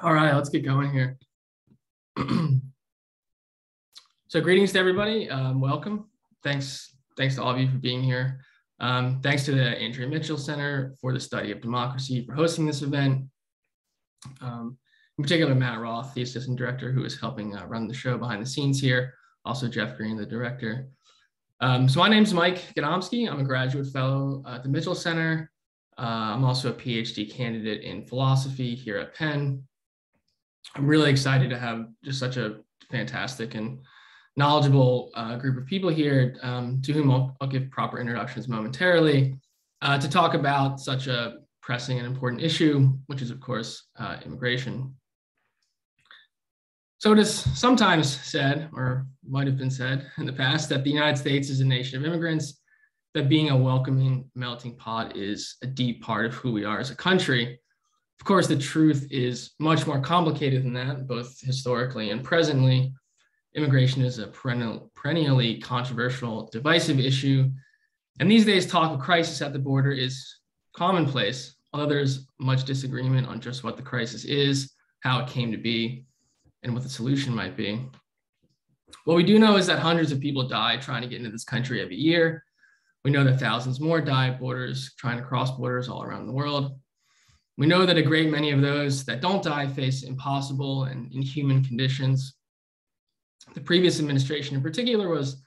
All right, let's get going here. So greetings to everybody. Welcome. Thanks to all of you for being here. Thanks to the Andrea Mitchell Center for the Study of Democracy for hosting this event. In particular, Matt Roth, the assistant director who is helping run the show behind the scenes here. Also Jeff Green, the director. So my name is Mike Gadomski. I'm a graduate fellow at the Mitchell Center. I'm also a PhD candidate in philosophy here at Penn. I'm really excited to have just such a fantastic and knowledgeable group of people here to whom I'll give proper introductions momentarily to talk about such a pressing and important issue, which is, of course, immigration. So it is sometimes said, or might have been said in the past, that the United States is a nation of immigrants, that being a welcoming melting pot is a deep part of who we are as a country. Of course, the truth is much more complicated than that, both historically and presently. Immigration is a perennially controversial, divisive issue. And these days, talk of crisis at the border is commonplace, although there's much disagreement on just what the crisis is, how it came to be, and what the solution might be. What we do know is that hundreds of people die trying to get into this country every year. We know that thousands more die at borders, trying to cross borders all around the world. We know that a great many of those that don't die face impossible and inhuman conditions. The previous administration in particular was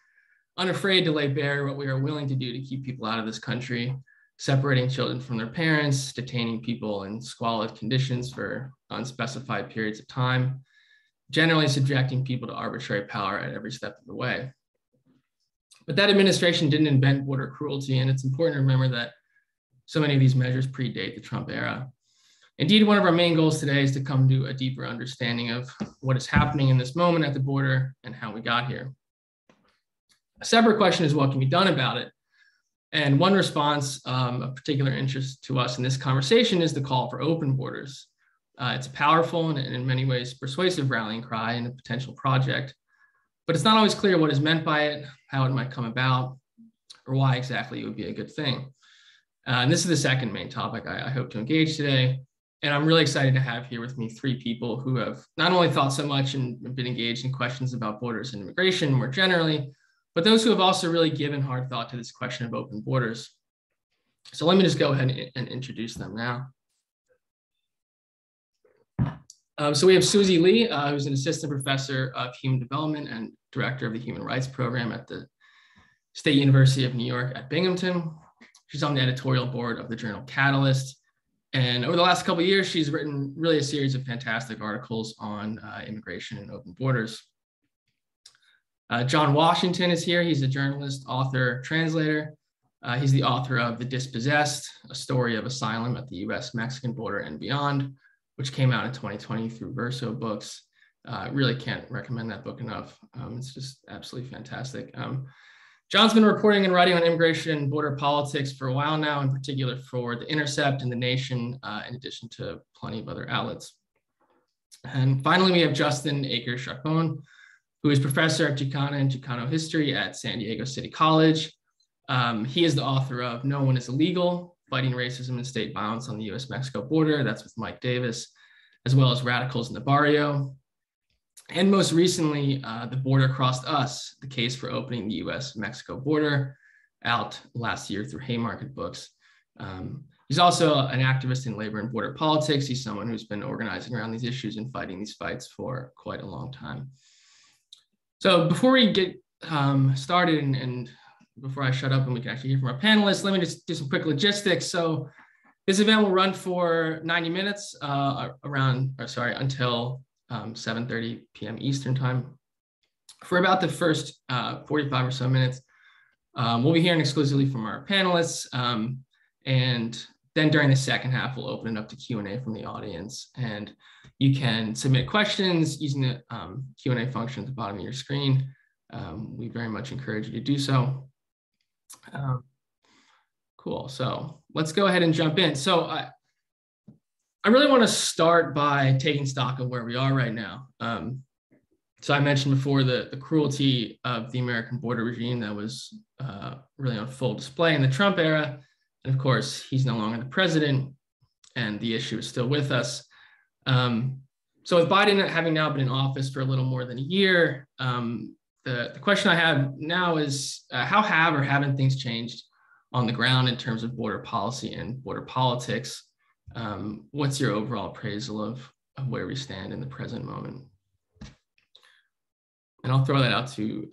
unafraid to lay bare what we are willing to do to keep people out of this country, separating children from their parents, detaining people in squalid conditions for unspecified periods of time, generally subjecting people to arbitrary power at every step of the way. But that administration didn't invent border cruelty, and it's important to remember that so many of these measures predate the Trump era. Indeed, one of our main goals today is to come to a deeper understanding of what is happening in this moment at the border and how we got here. A separate question is what can be done about it? And one response of particular interest to us in this conversation is the call for open borders. It's a powerful and in many ways persuasive rallying cry and a potential project, but it's not always clear what is meant by it, how it might come about, or why exactly it would be a good thing. And this is the second main topic I hope to engage today. And I'm really excited to have here with me three people who have not only thought so much and been engaged in questions about borders and immigration more generally, but those who have also really given hard thought to this question of open borders. So let me just go ahead and introduce them now. So we have SUZY Lee, who's an assistant professor of human development and director of the human rights program at the State University of New York at Binghampton. She's on the editorial board of the journal Catalyst. And over the last couple of years, she's written really a series of fantastic articles on immigration and open borders. John Washington is here. He's a journalist, author, translator. He's the author of The Dispossessed, a story of asylum at the US-Mexican border and beyond, which came out in 2020 through Verso Books. Really can't recommend that book enough. It's just absolutely fantastic. John's been reporting and writing on immigration and border politics for a while now, in particular for The Intercept and The Nation, in addition to plenty of other outlets. And finally, we have Justin Akers Chacón, who is professor of Chicana and Chicano history at San Diego City College. He is the author of No One is Illegal, Fighting Racism and State Violence on the US-Mexico Border. That's with Mike Davis, as well as Radicals in the Barrio. And most recently, The Border Crossed Us, the case for opening the US-Mexico border, out last year through Haymarket Books. He's also an activist in labor and border politics. He's someone who's been organizing around these issues and fighting these fights for quite a long time. So before we get started and before I shut up and we can actually hear from our panelists, let me just do some quick logistics. So this event will run for 90 minutes until 7:30 p.m. Eastern time. For about the first 45 or so minutes, we'll be hearing exclusively from our panelists. And then during the second half, we'll open it up to Q&A from the audience. And you can submit questions using the Q&A function at the bottom of your screen. We very much encourage you to do so. Cool, so let's go ahead and jump in. So I really want to start by taking stock of where we are right now. So I mentioned before the cruelty of the American border regime that was really on full display in the Trump era. And of course, he's no longer the president and the issue is still with us. So with Biden having now been in office for a little more than a year, the question I have now is how have or haven't things changed on the ground in terms of border policy and border politics? What's your overall appraisal of where we stand in the present moment? And I'll throw that out to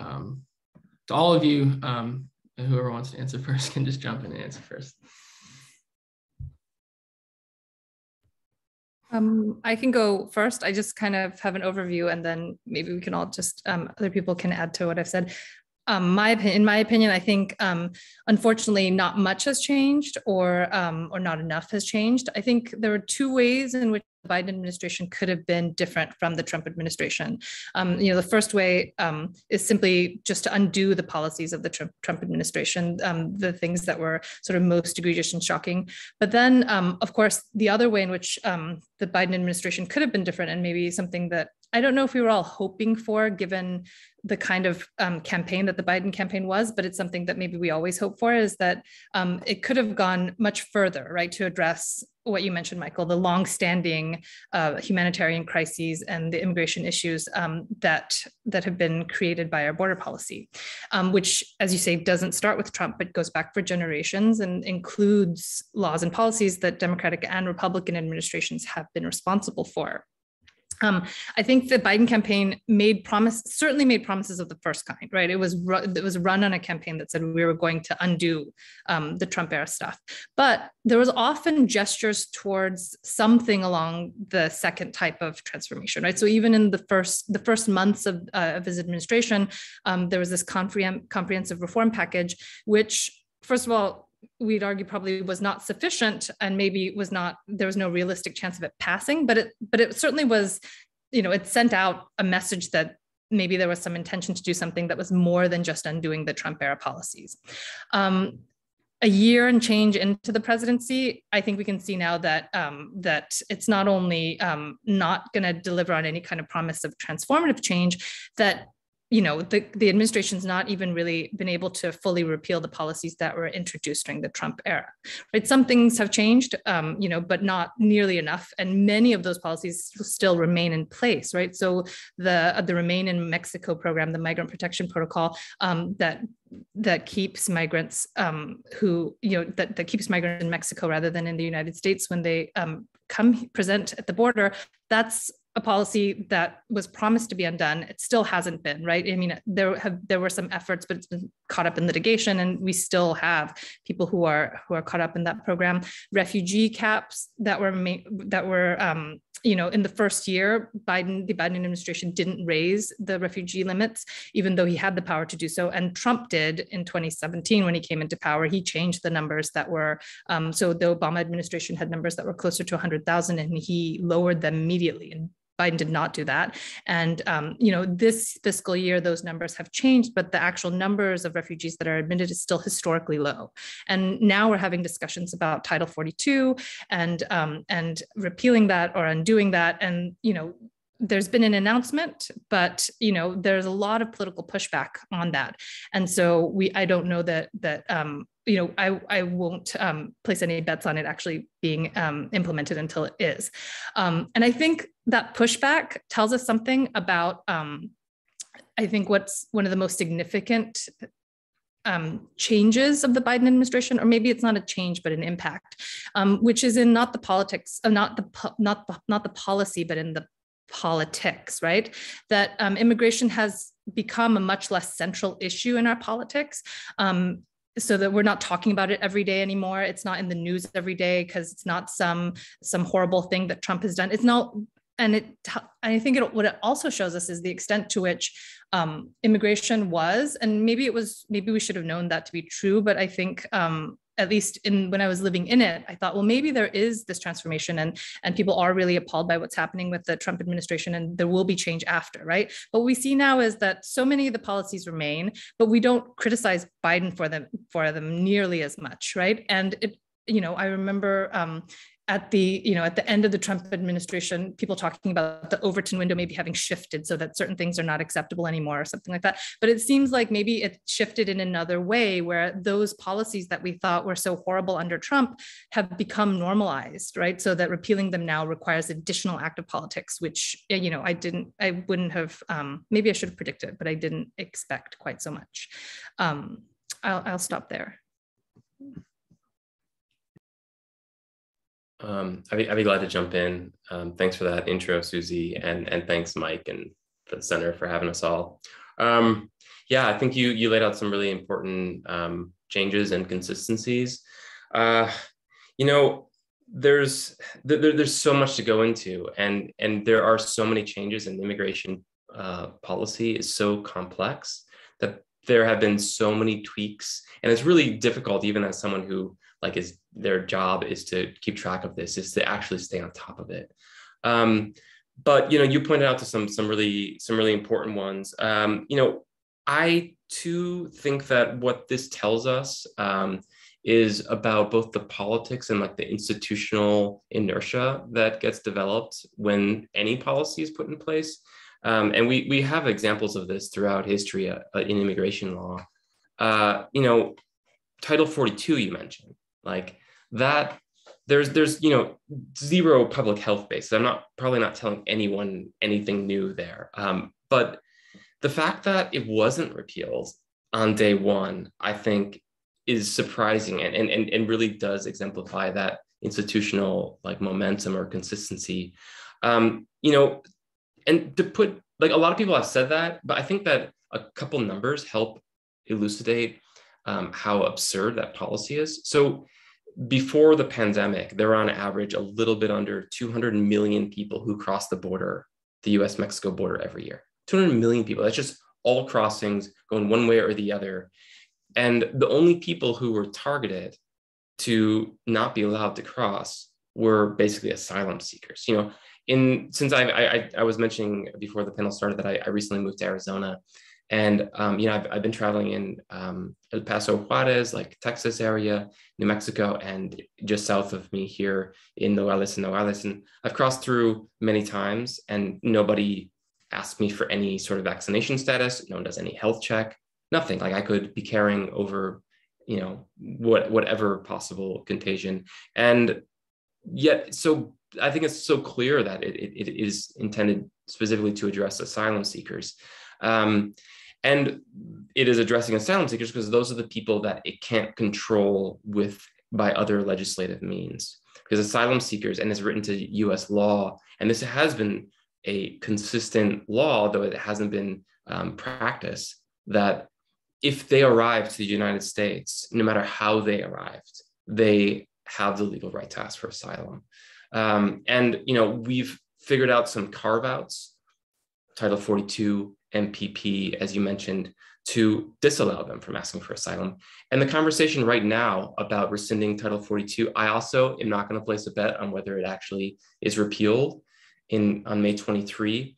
all of you. And whoever wants to answer first can just jump in and answer first. I can go first. I just kind of have an overview, and then maybe we can all just, other people can add to what I've said. In my opinion, I think, unfortunately, not much has changed, or not enough has changed. I think there are two ways in which the Biden administration could have been different from the Trump administration. The first way is simply just to undo the policies of the Trump administration, the things that were sort of most egregious and shocking. But then, of course, the other way in which the Biden administration could have been different, and maybe something that I don't know if we were all hoping for, given the kind of campaign that the Biden campaign was, but it's something that maybe we always hope for, is that it could have gone much further, right, to address what you mentioned, Michael, the longstanding humanitarian crises and the immigration issues that have been created by our border policy, which, as you say, doesn't start with Trump, but goes back for generations and includes laws and policies that Democratic and Republican administrations have been responsible for. I think the Biden campaign certainly made promises of the first kind, right? It was run on a campaign that said we were going to undo the Trump era stuff, but there was often gestures towards something along the second type of transformation, right? So even in the first months of his administration, there was this comprehensive reform package, which, first of all, we'd argue probably was not sufficient, and maybe there was no realistic chance of it passing, but it certainly was, it sent out a message that maybe there was some intention to do something that was more than just undoing the Trump era policies. A year and change into the presidency, I think we can see now that that it's not only not going to deliver on any kind of promise of transformative change, that the administration's not even really been able to fully repeal the policies that were introduced during the Trump era, right? Some things have changed, but not nearly enough. And many of those policies still remain in place, right? So the Remain in Mexico program, the Migrant Protection Protocol, that keeps migrants that keeps migrants in Mexico rather than in the United States when they present at the border, that's a policy that was promised to be undone. It still hasn't been, right? I mean, there were some efforts, but it's been caught up in litigation, and we still have people who are caught up in that program. Refugee caps that were in the first year, the Biden administration didn't raise the refugee limits, even though he had the power to do so. And Trump did in 2017 when he came into power. He changed the numbers that were, so the Obama administration had numbers that were closer to 100,000, and he lowered them immediately. And Biden did not do that. And, this fiscal year, those numbers have changed, but the actual numbers of refugees that are admitted is still historically low. And now we're having discussions about Title 42 and repealing that or undoing that. And, there's been an announcement, but, there's a lot of political pushback on that. And so I don't know that I won't place any bets on it actually being implemented until it is. And I think that pushback tells us something about, I think, what's one of the most significant changes of the Biden administration, or maybe it's not a change, but an impact, which is in not the politics, not the policy, but in the politics, right? That immigration has become a much less central issue in our politics. So that we're not talking about it every day anymore. It's not in the news every day because it's not some horrible thing that Trump has done. It's not, and I think what it also shows us is the extent to which immigration was, and maybe we should have known that to be true, but I think at least when I was living in it, I thought, well, maybe there is this transformation and people are really appalled by what's happening with the Trump administration, and there will be change after, right? But what we see now is that so many of the policies remain, but we don't criticize Biden for them nearly as much, right? And I remember at the, at the end of the Trump administration, people talking about the Overton window maybe having shifted so that certain things are not acceptable anymore or something like that. But it seems like maybe it shifted in another way where those policies that we thought were so horrible under Trump have become normalized, right? So that repealing them now requires additional active politics, which, I wouldn't have, maybe I should have predicted, but I didn't expect quite so much. I'll stop there. I'd be glad to jump in. Thanks for that intro, Suzy, and thanks, Mike, and for the center for having us all. Yeah, I think you laid out some really important changes and consistencies. There's so much to go into, and there are so many changes, and immigration policy is so complex that there have been so many tweaks, and it's really difficult, even as someone who their job is to keep track of this, is to actually stay on top of it. But you pointed out to some really important ones. I too think that what this tells us is about both the politics and the institutional inertia that gets developed when any policy is put in place. And we have examples of this throughout history in immigration law. Title 42 you mentioned, that there's zero public health base. I'm probably not telling anyone anything new there. But the fact that it wasn't repealed on day one, I think, is surprising and really does exemplify that institutional momentum or consistency. And to put, a lot of people have said that, but I think that a couple numbers help elucidate how absurd that policy is. So before the pandemic, there were on average a little bit under 200 million people who cross the border, the US-Mexico border every year. 200 million people, that's just all crossings going one way or the other. And the only people who were targeted to not be allowed to cross were basically asylum seekers. Since I was mentioning before the panel started that I recently moved to Arizona, and I've been traveling in El Paso, Juarez, Texas area, New Mexico, and just south of me here in Nogales. And I've crossed through many times, and nobody asked me for any sort of vaccination status. No one does any health check, nothing. I could be carrying over, whatever possible contagion. And yet, so I think it's so clear that it is intended specifically to address asylum seekers. And it is addressing asylum seekers because those are the people that it can't control by other legislative means. Because asylum seekers, and it's written to US law, and this has been a consistent law, though it hasn't been practiced, that if they arrive to the United States, no matter how they arrived, they have the legal right to ask for asylum. And we've figured out some carve-outs, Title 42, MPP, as you mentioned, to disallow them from asking for asylum. And the conversation right now about rescinding Title 42, I also am not going to place a bet on whether it actually is repealed on May 23.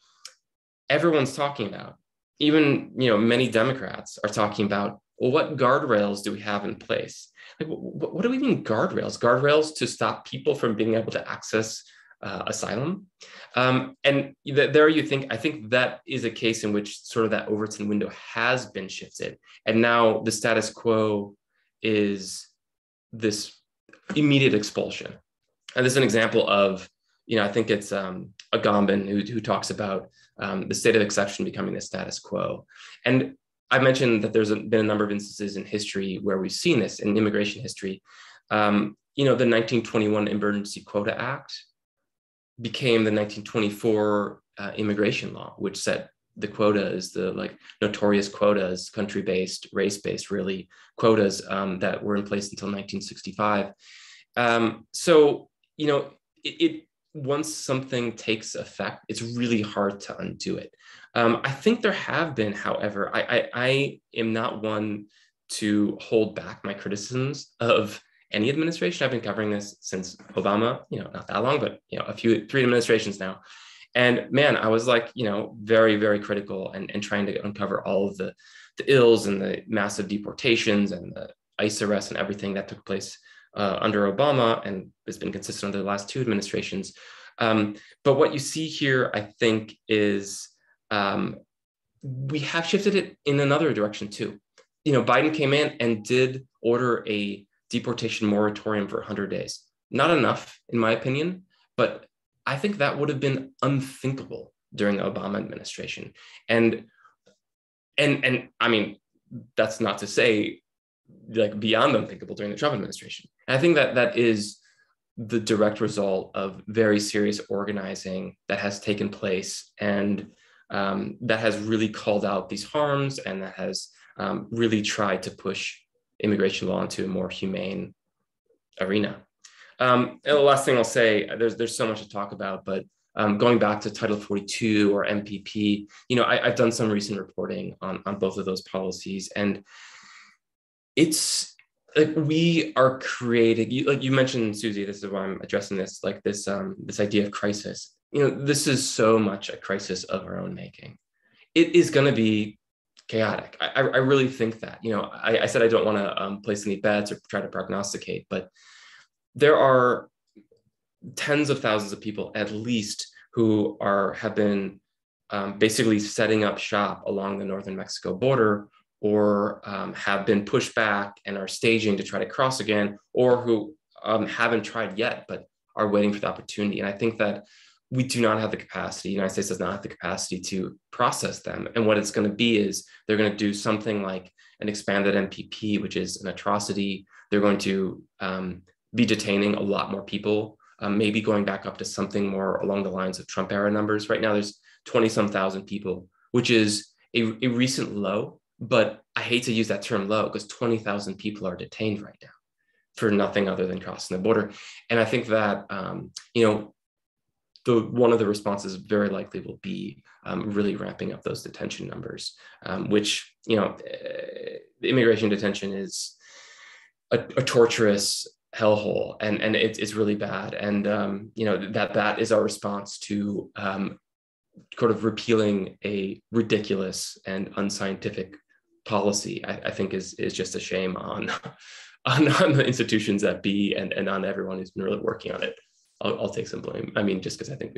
Everyone's talking about, even many Democrats are talking about, well, what guardrails do we have in place? What do we mean guardrails? Guardrails to stop people from being able to access asylum? And I think that is a case in which sort of that Overton window has been shifted. And now the status quo is this immediate expulsion. And this is an example of, I think it's Agamben who talks about the state of exception becoming the status quo. And I mentioned that there's been a number of instances in history where we've seen this in immigration history. The 1921 Emergency Quota Act became the 1924 immigration law, which set the quotas, the notorious quotas, country-based, race-based, really, quotas that were in place until 1965. So, once something takes effect, it's really hard to undo it. I think there have been, however, I am not one to hold back my criticisms of any administration. I've been covering this since Obama, not that long, but three administrations now. And man, I was very, very critical and trying to uncover all of the ills and the massive deportations and the ICE arrests and everything that took place under Obama, and it's been consistent under the last two administrations. But what you see here, I think, is we have shifted it in another direction too. Biden came in and did order a deportation moratorium for 100 days. Not enough, in my opinion, but I think that would have been unthinkable during the Obama administration. And I mean, that's not to say like beyond unthinkable during the Trump administration. And I think that is the direct result of very serious organizing that has taken place, and that has really called out these harms, and that has really tried to push immigration law into a more humane arena. And the last thing I'll say, there's so much to talk about, but going back to Title 42 or MPP, I've done some recent reporting on both of those policies, and it's like we are creating, like you mentioned, Suzy, this is why I'm addressing this, like this idea of crisis. This is so much a crisis of our own making. It is going to be chaotic. I really think that. I said I don't want to place any bets or try to prognosticate, but there are tens of thousands of people at least who have been basically setting up shop along the northern Mexico border, or have been pushed back and are staging to try to cross again, or who haven't tried yet but are waiting for the opportunity. And I think that we do not have the capacity, the United States does not have the capacity to process them. And what it's going to be is they're going to do something like an expanded MPP, which is an atrocity. They're going to be detaining a lot more people, maybe going back up to something more along the lines of Trump era numbers. Right now, there's 20-some thousand people, which is a recent low, but I hate to use that term low because 20,000 people are detained right now for nothing other than crossing the border. And I think that, one of the responses very likely will be really ramping up those detention numbers, which, immigration detention is a torturous hellhole, and it's really bad. And, that is our response to sort of repealing a ridiculous and unscientific policy, I think is just a shame on the institutions that be and on everyone who's been really working on it. I'll take some blame. I mean, just because I think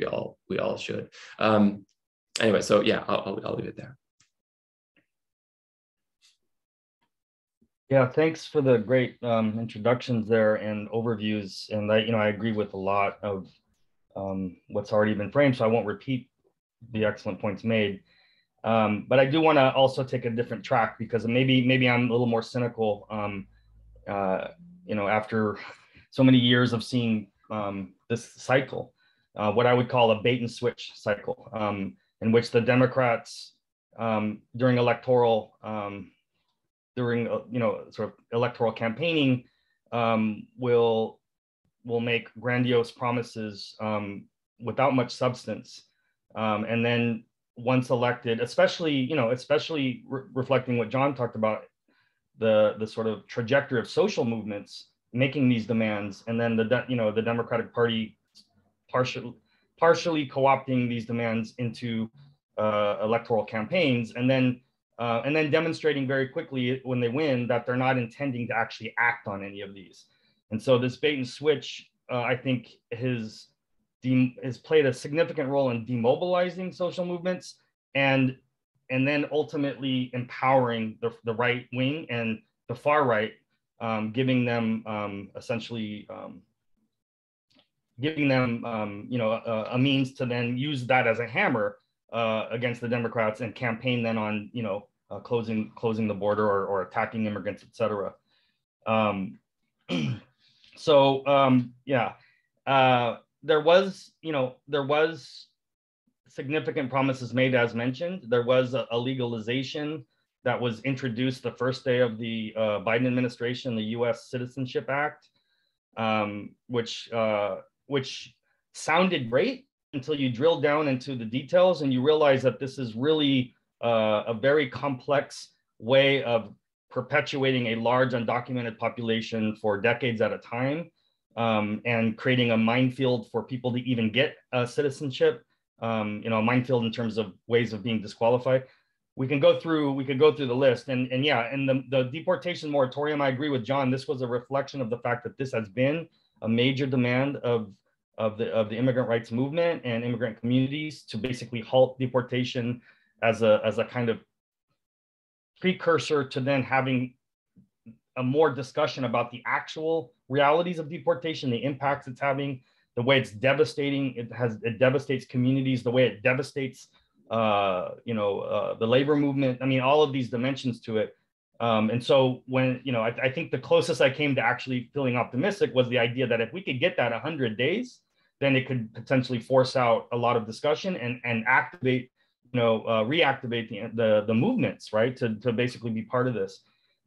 we all should. Anyway, so yeah, I'll leave it there. Yeah, thanks for the great introductions there and overviews. And I agree with a lot of what's already been framed, so I won't repeat the excellent points made. But I do want to also take a different track, because maybe I'm a little more cynical. After so many years of seeing this cycle, what I would call a bait and switch cycle, in which the Democrats during electoral sort of electoral campaigning will make grandiose promises without much substance, and then once elected, especially reflecting what John talked about, the sort of trajectory of social movements making these demands, and then the Democratic Party partially co-opting these demands into electoral campaigns, and then demonstrating very quickly when they win that they're not intending to actually act on any of these. And so this bait and switch, I think, has played a significant role in demobilizing social movements, and then ultimately empowering the right wing and the far right, giving them essentially a means to then use that as a hammer against the Democrats and campaign then on closing the border or attacking immigrants, etc. There was significant promises made, as mentioned. There was a legalization that was introduced the first day of the Biden administration, the U.S. Citizenship Act, which sounded great until you drill down into the details and you realize that this is really a very complex way of perpetuating a large undocumented population for decades at a time, and creating a minefield for people to even get citizenship, a minefield in terms of ways of being disqualified. we can go through the list, and yeah, and the deportation moratorium, I agree with John. This was a reflection of the fact that this has been a major demand of the immigrant rights movement and immigrant communities to basically halt deportation as a kind of precursor to then having a more discussion about the actual realities of deportation, the impacts it's having, the way it's devastating. It devastates communities, the way it devastates the labor movement. I mean, all of these dimensions to it. And so when, I think the closest I came to actually feeling optimistic was the idea that if we could get that 100 days, then it could potentially force out a lot of discussion and activate, reactivate the movements, right, to basically be part of this.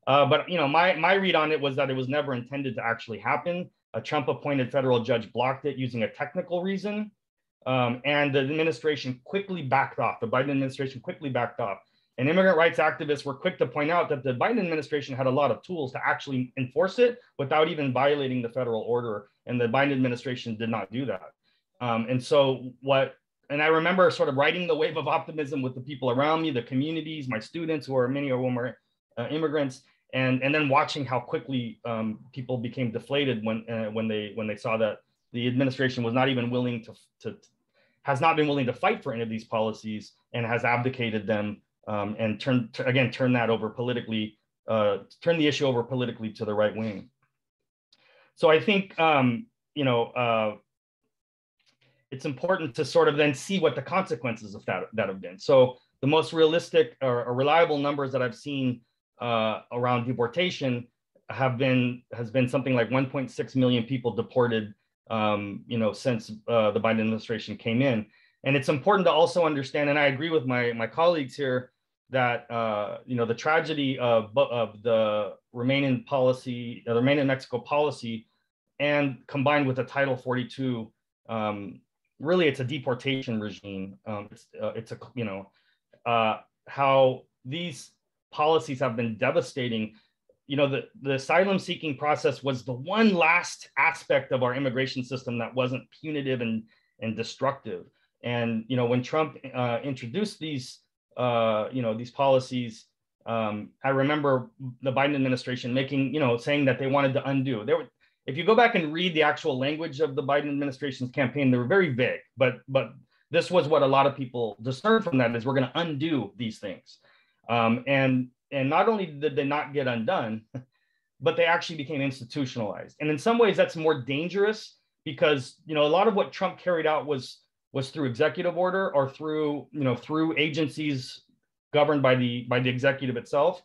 But my read on it was that it was never intended to actually happen. A Trump-appointed federal judge blocked it using a technical reason, and the administration quickly backed off. The Biden administration quickly backed off, and immigrant rights activists were quick to point out that the Biden administration had a lot of tools to actually enforce it without even violating the federal order, and the Biden administration did not do that. And I remember sort of riding the wave of optimism with the people around me, the communities, my students, many of whom were immigrants. And then watching how quickly people became deflated when they saw that the administration was not even willing has not been willing to fight for any of these policies and has abdicated them and turn that over politically, turn the issue over politically to the right wing. So I think it's important to sort of then see what the consequences of that have been. So the most realistic or reliable numbers that I've seen around deportation has been something like 1.6 million people deported, since the Biden administration came in. And it's important to also understand, and I agree with my colleagues here, that the tragedy of the Remain in policy, the Remain in Mexico policy, and combined with the Title 42, really it's a deportation regime. How these policies have been devastating. The asylum seeking process was the one last aspect of our immigration system that wasn't punitive and destructive. And when Trump introduced these policies, I remember the Biden administration saying that they wanted to undo. If you go back and read the actual language of the Biden administration's campaign, they were very vague. But this was what a lot of people discerned from that, is we're going to undo these things. And not only did they not get undone, but they actually became institutionalized. And in some ways, that's more dangerous because a lot of what Trump carried out was through executive order or through agencies governed by the executive itself.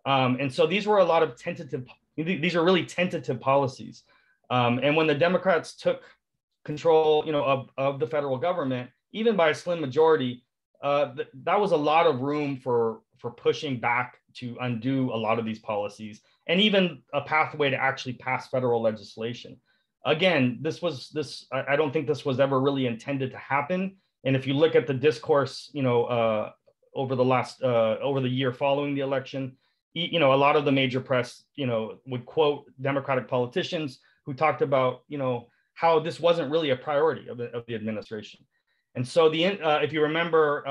And so these were a lot of these are really tentative policies. And when the Democrats took control, of the federal government, even by a slim majority, that was a lot of room for pushing back to undo a lot of these policies, and even a pathway to actually pass federal legislation. Again, I don't think this was ever really intended to happen. And if you look at the discourse, over the year following the election, a lot of the major press, would quote Democratic politicians who talked about, how this wasn't really a priority of the administration. And so if you remember,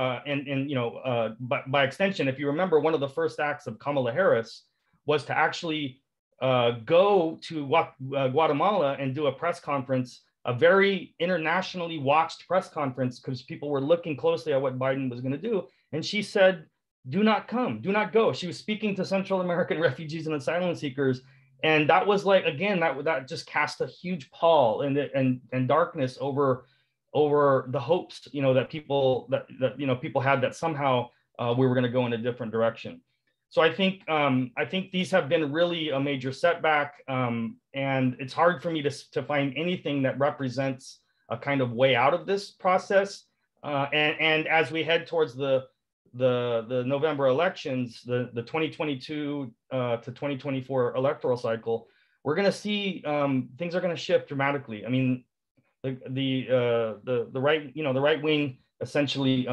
by extension, if you remember, one of the first acts of Kamala Harris was to actually go to Guatemala and do a press conference, a very internationally watched press conference, because people were looking closely at what Biden was going to do. And she said, do not come, do not go. She was speaking to Central American refugees and asylum seekers. And that was like, again, that just cast a huge pall and darkness over the hopes, that people had that somehow we were going to go in a different direction. So I think these have been really a major setback, and it's hard for me to find anything that represents a kind of way out of this process. And as we head towards the November elections, the 2022 to 2024 electoral cycle, we're going to see things are going to shift dramatically. I mean, the right wing essentially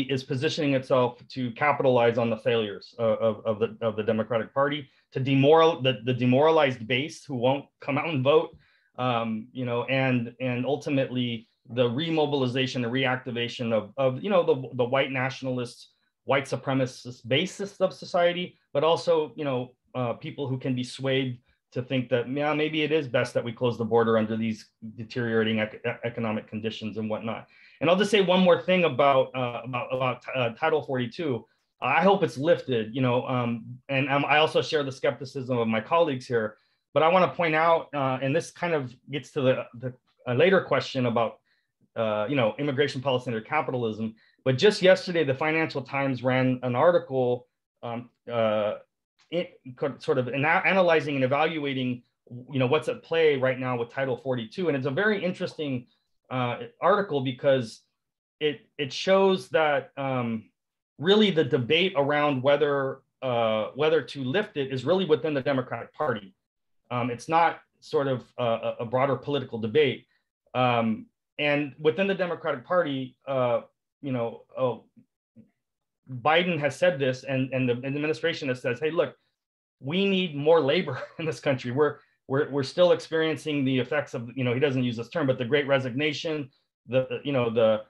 is positioning itself to capitalize on the failures of the Democratic Party, to the demoralized base who won't come out and vote, and ultimately the remobilization, the reactivation of you know, the white nationalists, white supremacist basis of society, but also, you know, people who can be swayed to think that, yeah, maybe it is best that we close the border under these deteriorating economic conditions and whatnot. And I'll just say one more thing about Title 42. I hope it's lifted, you know, and I also share the skepticism of my colleagues here, but I want to point out, and this kind of gets to the later question about, you know, immigration policy under capitalism. But just yesterday, the Financial Times ran an article sort of analyzing and evaluating, you know, what's at play right now with Title 42. And it's a very interesting article because it shows that really the debate around whether to lift it is really within the Democratic Party. It's not sort of a broader political debate. And within the Democratic Party, you know, Biden has said this, and the administration has said, hey, look, we need more labor in this country. We're still experiencing the effects of, you know, he doesn't use this term, but the Great Resignation, the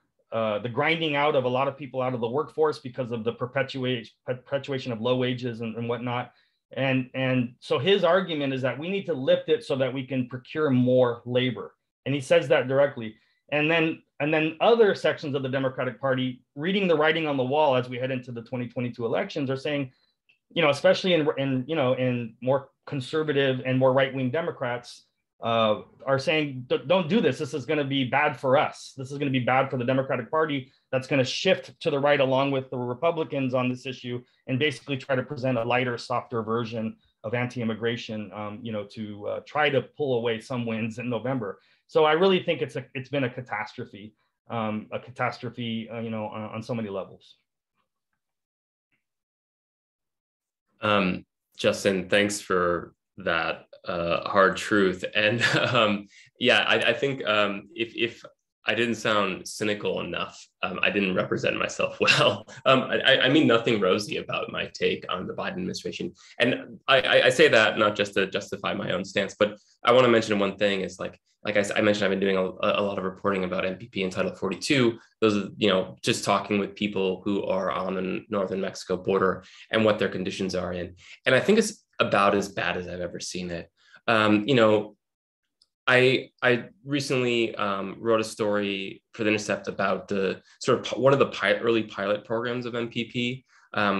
grinding out of a lot of people out of the workforce because of the perpetuation of low wages and whatnot. And so his argument is that we need to lift it so that we can procure more labor. And he says that directly. And then other sections of the Democratic Party, reading the writing on the wall as we head into the 2022 elections, are saying, you know, especially in more conservative and more right-wing Democrats, are saying, don't do this. This is going to be bad for us. This is going to be bad for the Democratic Party. That's going to shift to the right along with the Republicans on this issue and basically try to present a lighter, softer version of anti-immigration, you know, to try to pull away some wins in November. So I really think it's been a catastrophe, you know, on so many levels. Justin, thanks for that hard truth. And yeah, I think if I didn't sound cynical enough, I didn't represent myself well. I mean nothing rosy about my take on the Biden administration. And I say that not just to justify my own stance, but I want to mention one thing is like I mentioned, I've been doing a lot of reporting about MPP and Title 42. Those are, you know, just talking with people who are on the northern Mexico border and what their conditions are in. And I think it's about as bad as I've ever seen it. You know, I recently wrote a story for The Intercept about the sort of one of the early pilot programs of MPP,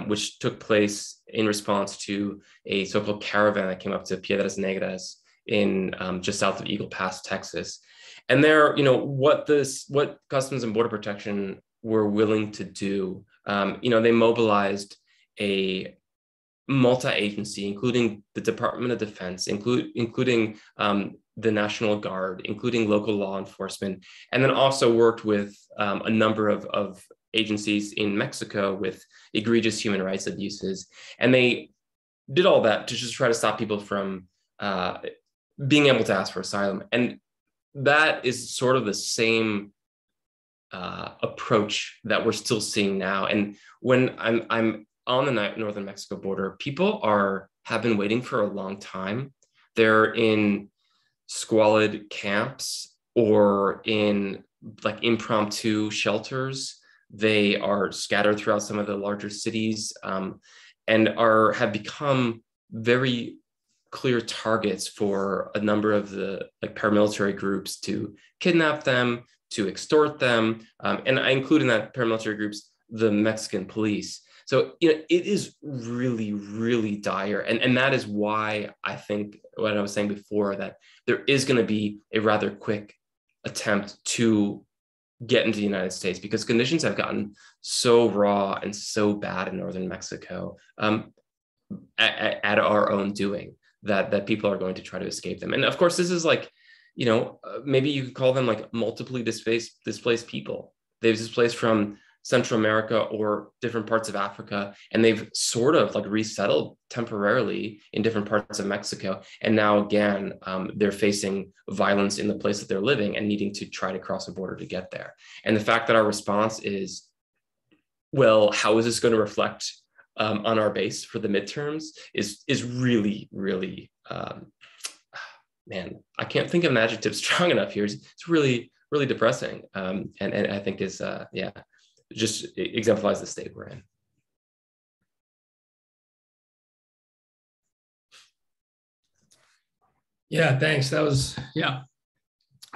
which took place in response to a so-called caravan that came up to Piedras Negras in just south of Eagle Pass, Texas. And there, you know, what Customs and Border Protection were willing to do, you know, they mobilized a multi-agency, including the Department of Defense, including the National Guard, including local law enforcement, and then also worked with a number of agencies in Mexico with egregious human rights abuses. And they did all that to just try to stop people from being able to ask for asylum. And that is sort of the same approach that we're still seeing now. And when I'm on the northern Mexico border, people have been waiting for a long time. They're in squalid camps or in like impromptu shelters. They are scattered throughout some of the larger cities, and have become very clear targets for a number of the like paramilitary groups to kidnap them, to extort them, and I include in that paramilitary groups the Mexican police. So, you know, it is really, really dire. And that is why I think what I was saying before, that there is going to be a rather quick attempt to get into the United States, because conditions have gotten so raw and so bad in northern Mexico at our own doing that people are going to try to escape them. And of course, this is like, you know, maybe you could call them like multiply displaced people. They've displaced from Central America or different parts of Africa, and they've sort of like resettled temporarily in different parts of Mexico. And now again, they're facing violence in the place that they're living and needing to try to cross the border to get there. And the fact that our response is, well, how is this going to reflect on our base for the midterms is really, really, man, I can't think of an adjective strong enough here. It's really, really depressing, and I think is just exemplifies the state we're in. Yeah, thanks. That was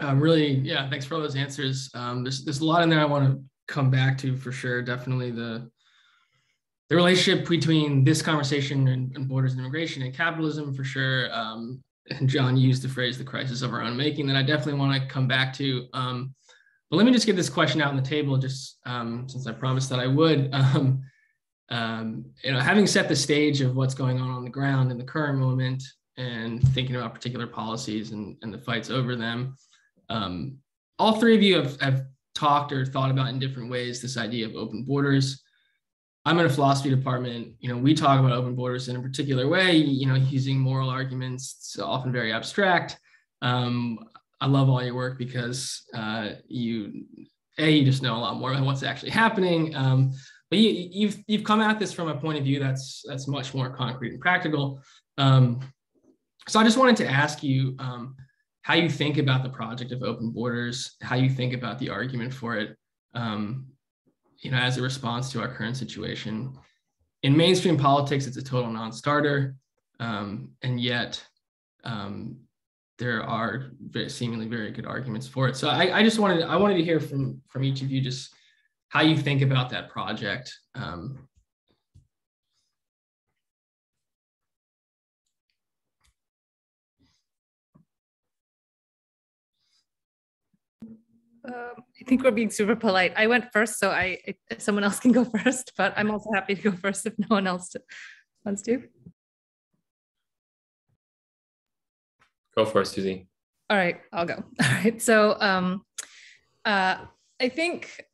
really, thanks for all those answers. There's a lot in there I want to come back to for sure. Definitely the relationship between this conversation and borders and immigration and capitalism for sure. And John used the phrase, the crisis of our own making, that I definitely want to come back to. But let me just get this question out on the table, just since I promised that I would. Having set the stage of what's going on the ground in the current moment and thinking about particular policies and the fights over them, all three of you have talked or thought about in different ways this idea of open borders. I'm in a philosophy department. We talk about open borders in a particular way, using moral arguments. It's often very abstract. I love all your work because you just know a lot more than what's actually happening. But you've come at this from a point of view that's much more concrete and practical. So I just wanted to ask you how you think about the project of open borders, how you think about the argument for it, as a response to our current situation. In mainstream politics, it's a total non-starter, and yet there are seemingly very good arguments for it. So I wanted to hear from each of you just how you think about that project. I think we're being super polite. I went first, so someone else can go first, but I'm also happy to go first if no one else wants to. Go for it, Suzy. All right, I'll go. All right, so I think,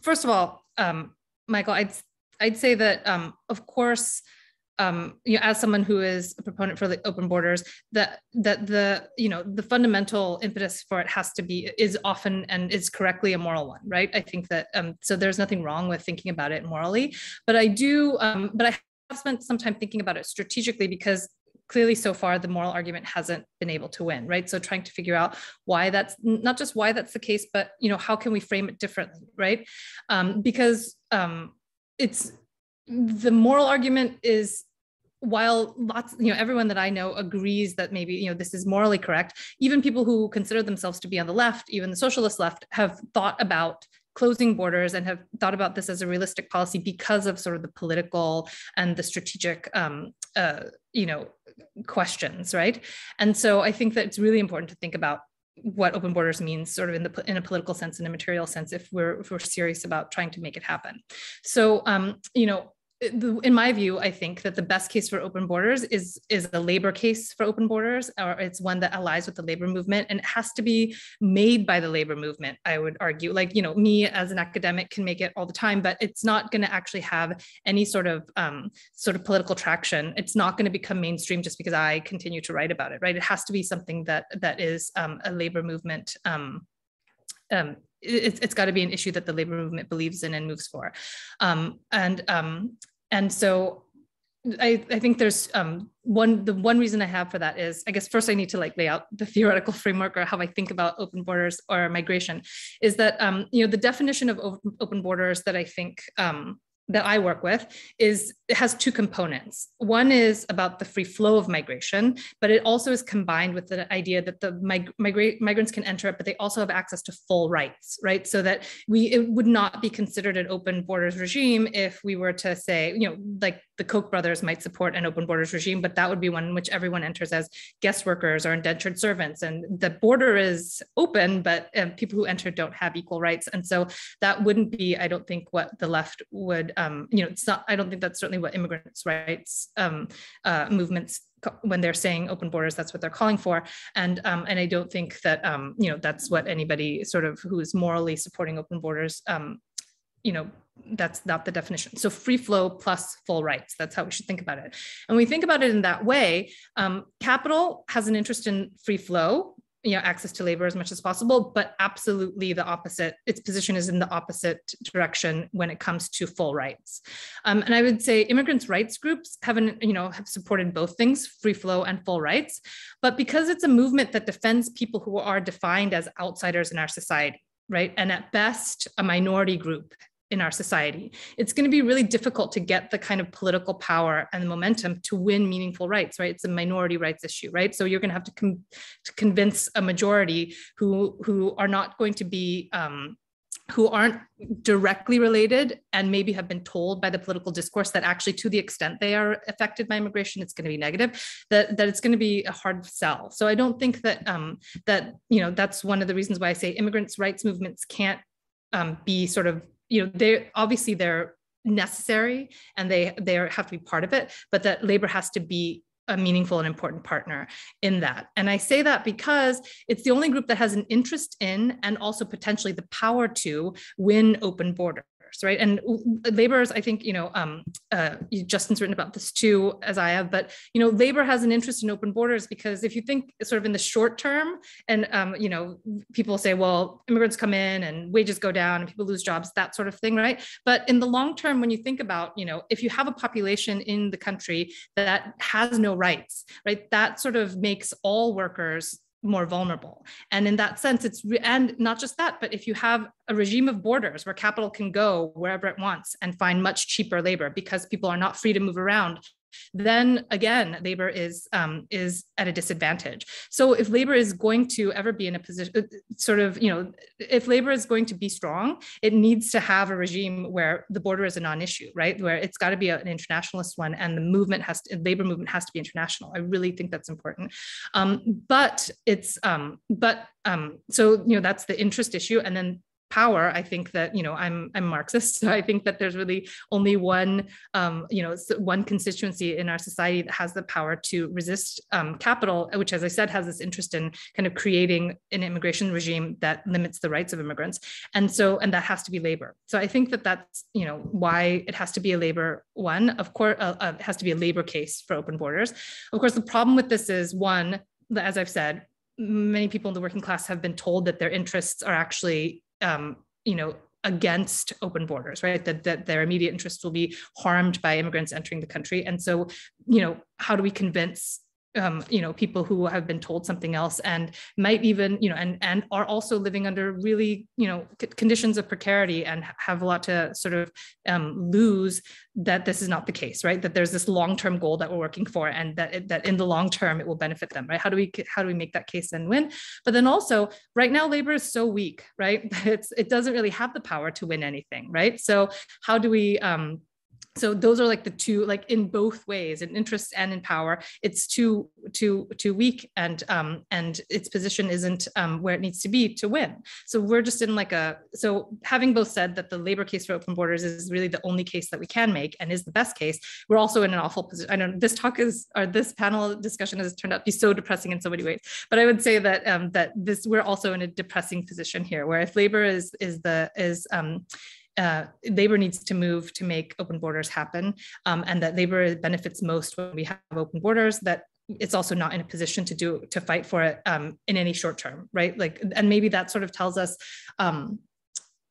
first of all, Michael, I'd say that, of course, as someone who is a proponent for the open borders, that the fundamental impetus for it is often and is correctly a moral one, right? I think that so there's nothing wrong with thinking about it morally, but I have spent some time thinking about it strategically, because clearly so far the moral argument hasn't been able to win, right? So trying to figure out why that's not just why that's the case, but how can we frame it differently, right? Because it's the moral argument is, while everyone that I know agrees that maybe, this is morally correct, even people who consider themselves to be on the left, even the socialist left, have thought about closing borders and have thought about this as a realistic policy because of sort of the political and the strategic, questions, right? And so I think that it's really important to think about what open borders means sort of in a political sense and a material sense if we're serious about trying to make it happen. So, in my view, I think that the best case for open borders is the labor case for open borders, or it's one that allies with the labor movement, and it has to be made by the labor movement, I would argue. Me as an academic can make it all the time, but it's not going to actually have any sort of political traction. It's not going to become mainstream just because I continue to write about it, right? It has to be something that is a labor movement. It's got to be an issue that the labor movement believes in and moves for. And so I think there's the one reason I have for that is, I guess first I need to lay out the theoretical framework or how I think about open borders or migration, is that, the definition of open borders that I think that I work with it has two components. One is about the free flow of migration, but it also is combined with the idea that the migrants can enter it, but they also have access to full rights, right? So that it would not be considered an open borders regime if we were to say, the Koch brothers might support an open borders regime, but that would be one in which everyone enters as guest workers or indentured servants. And the border is open, but people who enter don't have equal rights. And so that wouldn't be, I don't think, what the left would, it's not, I don't think that's certainly what immigrants' rights movements, when they're saying open borders, that's what they're calling for. And I don't think that, that's what anybody sort of who is morally supporting open borders, that's not the definition. So free flow plus full rights, that's how we should think about it. And we think about it in that way. Capital has an interest in free flow access to labor as much as possible, but absolutely the opposite. Its position is in the opposite direction when it comes to full rights. And I would say immigrants' rights groups have supported both things, free flow and full rights. But because it's a movement that defends people who are defined as outsiders in our society, right? And at best, a minority group in our society, it's going to be really difficult to get the kind of political power and the momentum to win meaningful rights, right? It's a minority rights issue, right? So you're going to have to convince a majority who are not going to be, who aren't directly related and maybe have been told by the political discourse that actually to the extent they are affected by immigration, it's going to be negative, that it's going to be a hard sell. So I don't think that, that's one of the reasons why I say immigrants' rights movements can't be sort of, they're necessary and they have to be part of it, but that labor has to be a meaningful and important partner in that. And I say that because it's the only group that has an interest in and also potentially the power to win open borders, right? And laborers, I think, Justin's written about this too, as I have, but, labor has an interest in open borders because if you think sort of in the short term and, people say, well, immigrants come in and wages go down and people lose jobs, that sort of thing, right? But in the long term, when you think about, if you have a population in the country that has no rights, right, that sort of makes all workers more vulnerable. And in that sense, and not just that, but if you have a regime of borders where capital can go wherever it wants and find much cheaper labor because people are not free to move around, then again, labor is at a disadvantage. So if labor is going to ever be in a position, if labor is going to be strong, it needs to have a regime where the border is a non-issue, right? Where it's got to be an internationalist one, and the labor movement has to be international. I really think that's important. So that's the interest issue, and then power. I think that, I'm Marxist, so I think that there's really only one constituency in our society that has the power to resist capital, which, as I said, has this interest in kind of creating an immigration regime that limits the rights of immigrants. And that has to be labor. So I think that that's, why it has to be a labor one. Of course, it has to be a labor case for open borders. Of course, the problem with this is, one, as I've said, many people in the working class have been told that their interests are actually against open borders, right? That their immediate interests will be harmed by immigrants entering the country. And so, how do we convince people who have been told something else and might even, and are also living under really, conditions of precarity and have a lot to sort of lose, that this is not the case, right? That there's this long-term goal that we're working for, and that in the long term it will benefit them, right? How do we make that case and win? But then also, right now labor is so weak, right? It doesn't really have the power to win anything, right? So how do we? So those are like the two, like in both ways, in interest and in power, it's too weak, and its position isn't where it needs to be to win. So we're just in so having both said that the labor case for open borders is really the only case that we can make and is the best case, we're also in an awful position. I know this panel discussion has turned out to be so depressing in so many ways, but I would say that we're also in a depressing position here, where if labor labor needs to move to make open borders happen, and that labor benefits most when we have open borders, that it's also not in a position to fight for it in any short term, right? And maybe that sort of tells us,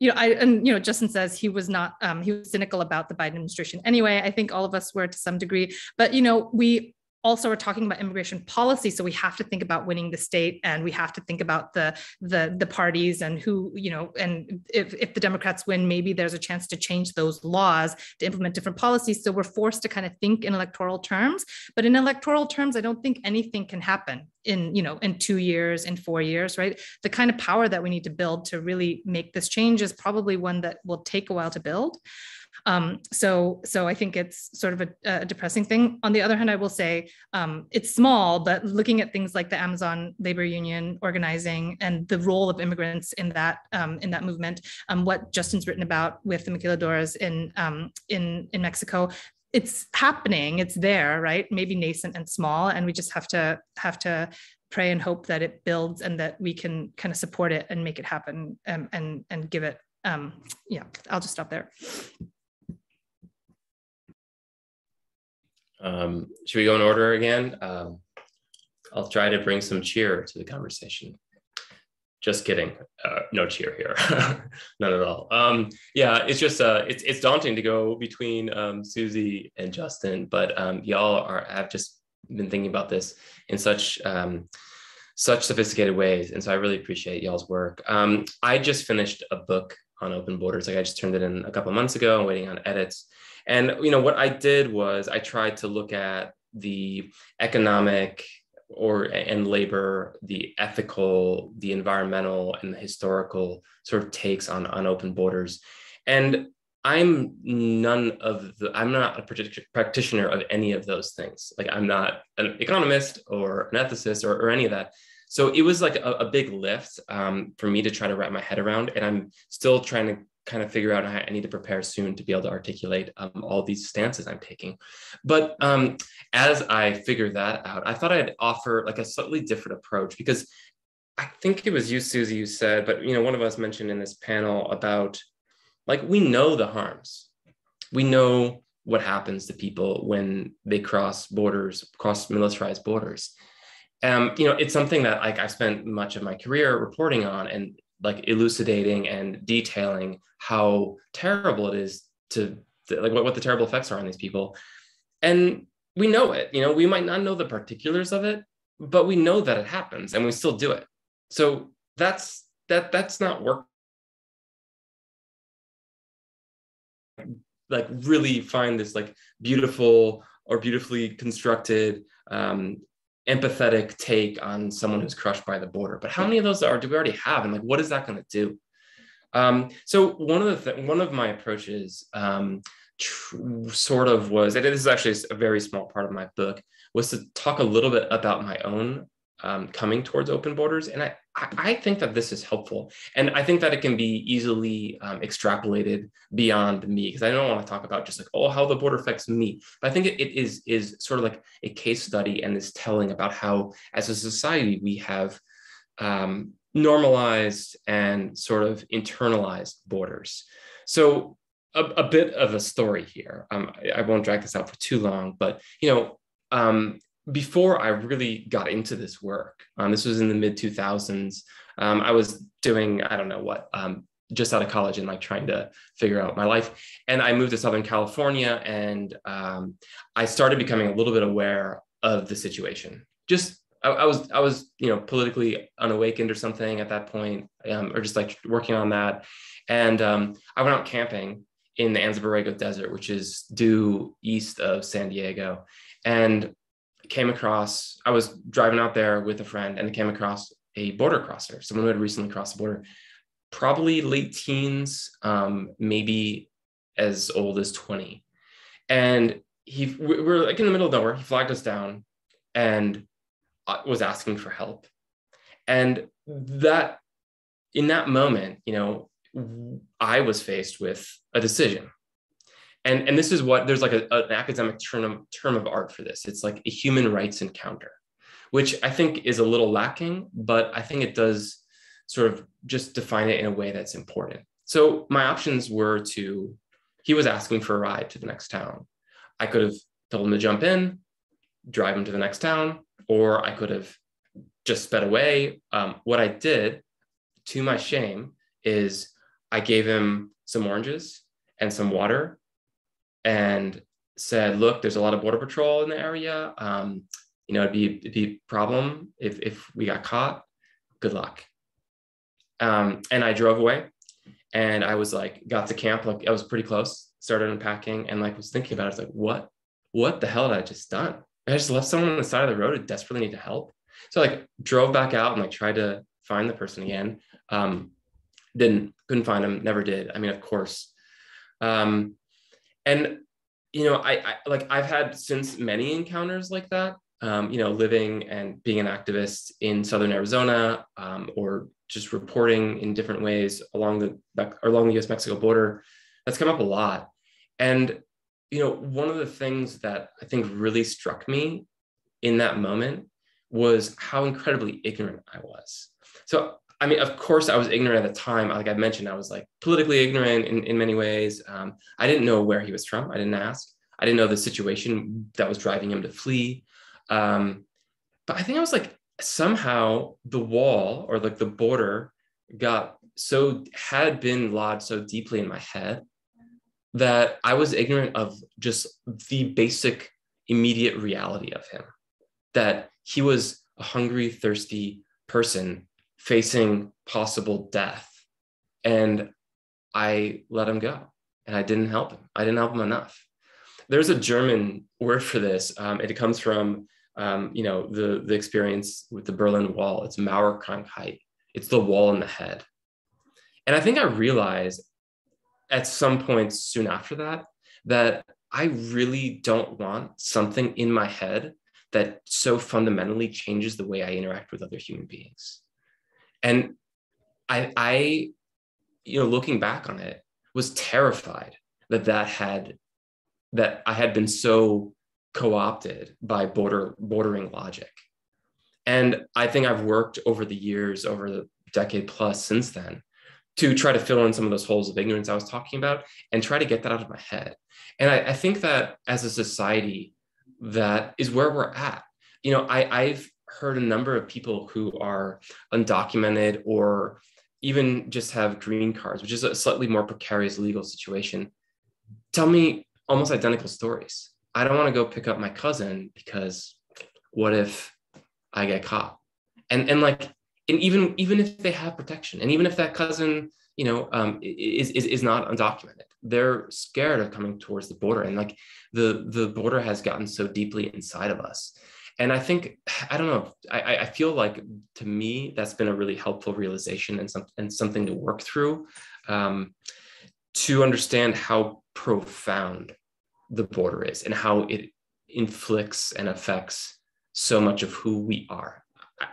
Justin says he was cynical about the Biden administration anyway. I think all of us were to some degree, but we also are talking about immigration policy, so we have to think about winning the state, and we have to think about the parties and who, and if the Democrats win, maybe there's a chance to change those laws to implement different policies. So we're forced to kind of think in electoral terms, but in electoral terms, I don't think anything can happen in 2 years, in 4 years, right? The kind of power that we need to build to really make this change is probably one that will take a while to build. So I think it's sort of a depressing thing. On the other hand, I will say it's small, but looking at things like the Amazon labor union organizing and the role of immigrants in that movement, what Justin's written about with the maquiladoras in Mexico, it's happening, it's there, right? Maybe nascent and small, and we just have to pray and hope that it builds and that we can kind of support it and make it happen, and give it. I'll just stop there. Should we go in order again? I'll try to bring some cheer to the conversation. Just kidding. No cheer here. None at all. Yeah, it's just it's daunting to go between SUZY and Justin, but y'all have just been thinking about this in such sophisticated ways, and so I really appreciate y'all's work. I just finished a book on open borders. Like I just turned it in a couple of months ago. I'm waiting on edits, and what I did was I tried to look at the economic and labor, the ethical, the environmental, and the historical sort of takes on open borders. And I'm not a practitioner of any of those things. Like I'm not an economist or an ethicist or any of that. So it was like a big lift for me to try to wrap my head around. And I'm still trying to kind of figure out how I need to prepare soon to be able to articulate all these stances I'm taking. But as I figured that out, I thought I'd offer like a slightly different approach, because I think it was you, SUZY, you said, but one of us mentioned in this panel about, like, we know the harms. We know what happens to people when they cross borders, cross militarized borders. It's something that I spent much of my career reporting on and like elucidating and detailing how terrible it is to like what the terrible effects are on these people. And we know it, we might not know the particulars of it, but we know that it happens and we still do it. So that's not work. Like really find this like beautiful or beautifully constructed, empathetic take on someone who's crushed by the border. But how many of those do we already have? And like, what is that going to do? So one of my approaches sort of was, and this is actually a very small part of my book, was to talk a little bit about my own coming towards open borders. And I think that this is helpful. And I think that it can be easily extrapolated beyond me, because I don't want to talk about just like, oh, how the border affects me. But I think it is sort of like a case study and is telling about how, as a society, we have normalized and sort of internalized borders. So a bit of a story here. I won't drag this out for too long, but, before I really got into this work, this was in the mid 2000s. I was doing, I don't know what, just out of college and like trying to figure out my life. And I moved to Southern California, and I started becoming a little bit aware of the situation. Just, I was, politically unawakened or something at that point, or just like working on that. And I went out camping in the Anza-Borrego Desert, which is due east of San Diego. And I was driving out there with a friend and came across a border crosser, someone who had recently crossed the border, probably late teens, maybe as old as 20. And we were like in the middle of nowhere. He flagged us down and was asking for help. And that, in that moment, I was faced with a decision. And this is what, there's like an academic term of art for this. It's like a human rights encounter, which I think is a little lacking, but I think it does sort of just define it in a way that's important. So my options were he was asking for a ride to the next town. I could have told him to jump in, drive him to the next town, or I could have just sped away. What I did, to my shame, is I gave him some oranges and some water and said, look, there's a lot of border patrol in the area. It'd be a problem if we got caught. Good luck. And I drove away, and I was like, got to camp, like I was pretty close, started unpacking, and like was thinking about it. I was like, what the hell had I just done? I just left someone on the side of the road who desperately needed help. So I like drove back out and like tried to find the person again. Couldn't find him, never did. I mean, of course. And, I've had since many encounters like that, living and being an activist in Southern Arizona, or just reporting in different ways along the US-Mexico border. That's come up a lot. And, one of the things that I think really struck me in that moment was how incredibly ignorant I was. So, I mean, of course, I was ignorant at the time. Like I mentioned, I was like politically ignorant in many ways. I didn't know where he was from. I didn't ask. I didn't know the situation that was driving him to flee. But I think I was like, somehow the wall or like the border had been lodged so deeply in my head that I was ignorant of just the basic immediate reality of him, that he was a hungry, thirsty person facing possible death. And I let him go, and I didn't help him. I didn't help him enough. There's a German word for this. It comes from, the experience with the Berlin Wall. It's Mauerkrankheit. It's the wall in the head. And I think I realized at some point soon after that I really don't want something in my head that so fundamentally changes the way I interact with other human beings. And I looking back on it, was terrified that I had been so co-opted by bordering logic. And I think I've worked over the years, over the decade plus since then, to try to fill in some of those holes of ignorance I was talking about and try to get that out of my head. And I think that as a society, that is where we're at. I've heard a number of people who are undocumented or even just have green cards, which is a slightly more precarious legal situation, tell me almost identical stories. I don't want to go pick up my cousin because what if I get caught? And even if they have protection, and even if that cousin, is not undocumented, they're scared of coming towards the border. And the border has gotten so deeply inside of us. And I think, I don't know, I feel like, to me, that's been a really helpful realization and something to work through, to understand how profound the border is and how it inflicts and affects so much of who we are.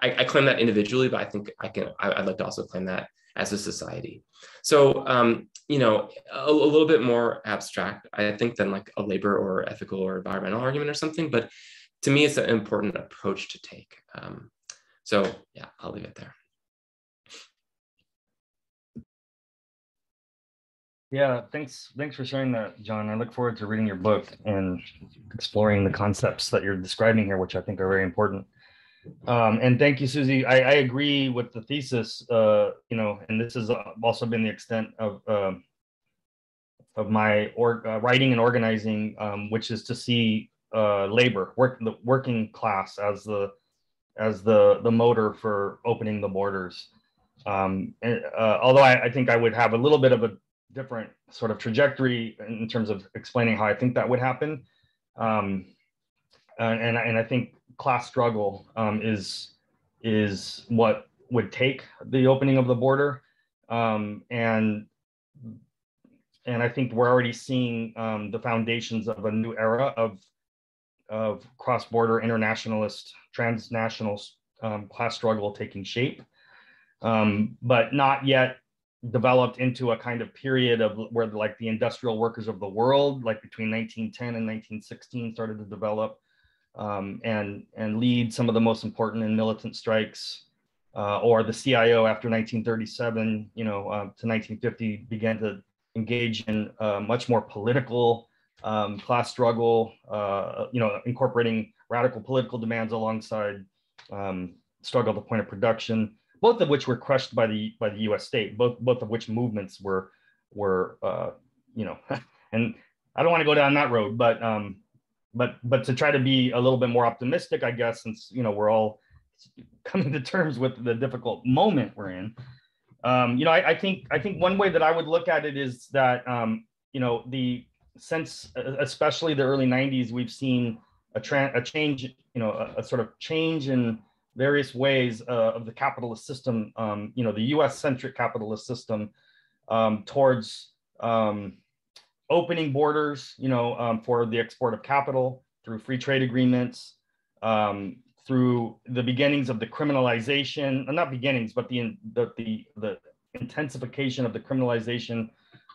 I claim that individually, but I think I'd like to also claim that as a society. So, a little bit more abstract, I think, than like a labor or ethical or environmental argument or something, but to me, it's an important approach to take. So yeah, I'll leave it there. Yeah, thanks for sharing that, John. I look forward to reading your book and exploring the concepts that you're describing here, which I think are very important. And thank you, Suzy. I agree with the thesis, and this has also been the extent of my writing and organizing, which is to see labor, the working class as the motor for opening the borders. Although I think I would have a little bit of a different sort of trajectory in terms of explaining how I think that would happen. And I think class struggle is what would take the opening of the border. And I think we're already seeing the foundations of a new era of cross-border internationalist, transnational class struggle taking shape, but not yet developed into a kind of period of where like the industrial workers of the world, like between 1910 and 1916, started to develop and lead some of the most important and militant strikes, or the CIO after 1937, to 1950 began to engage in much more political class struggle, incorporating radical political demands alongside struggle at the point of production, both of which were crushed by the U.S. state, both of which movements were and I don't want to go down that road, but to try to be a little bit more optimistic, I guess, since we're all coming to terms with the difficult moment we're in. I think one way that I would look at it is that since especially the early 90s, we've seen a change, a sort of change in various ways of the capitalist system, the US-centric capitalist system, towards opening borders, for the export of capital through free trade agreements, through the beginnings of the criminalization, not beginnings, but the intensification of the criminalization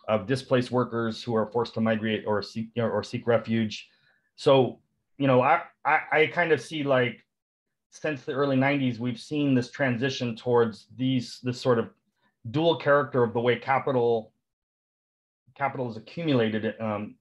of displaced workers who are forced to migrate or seek refuge. So, I kind of see, like, since the early 90s, we've seen this transition towards this sort of dual character of the way capital is accumulated, in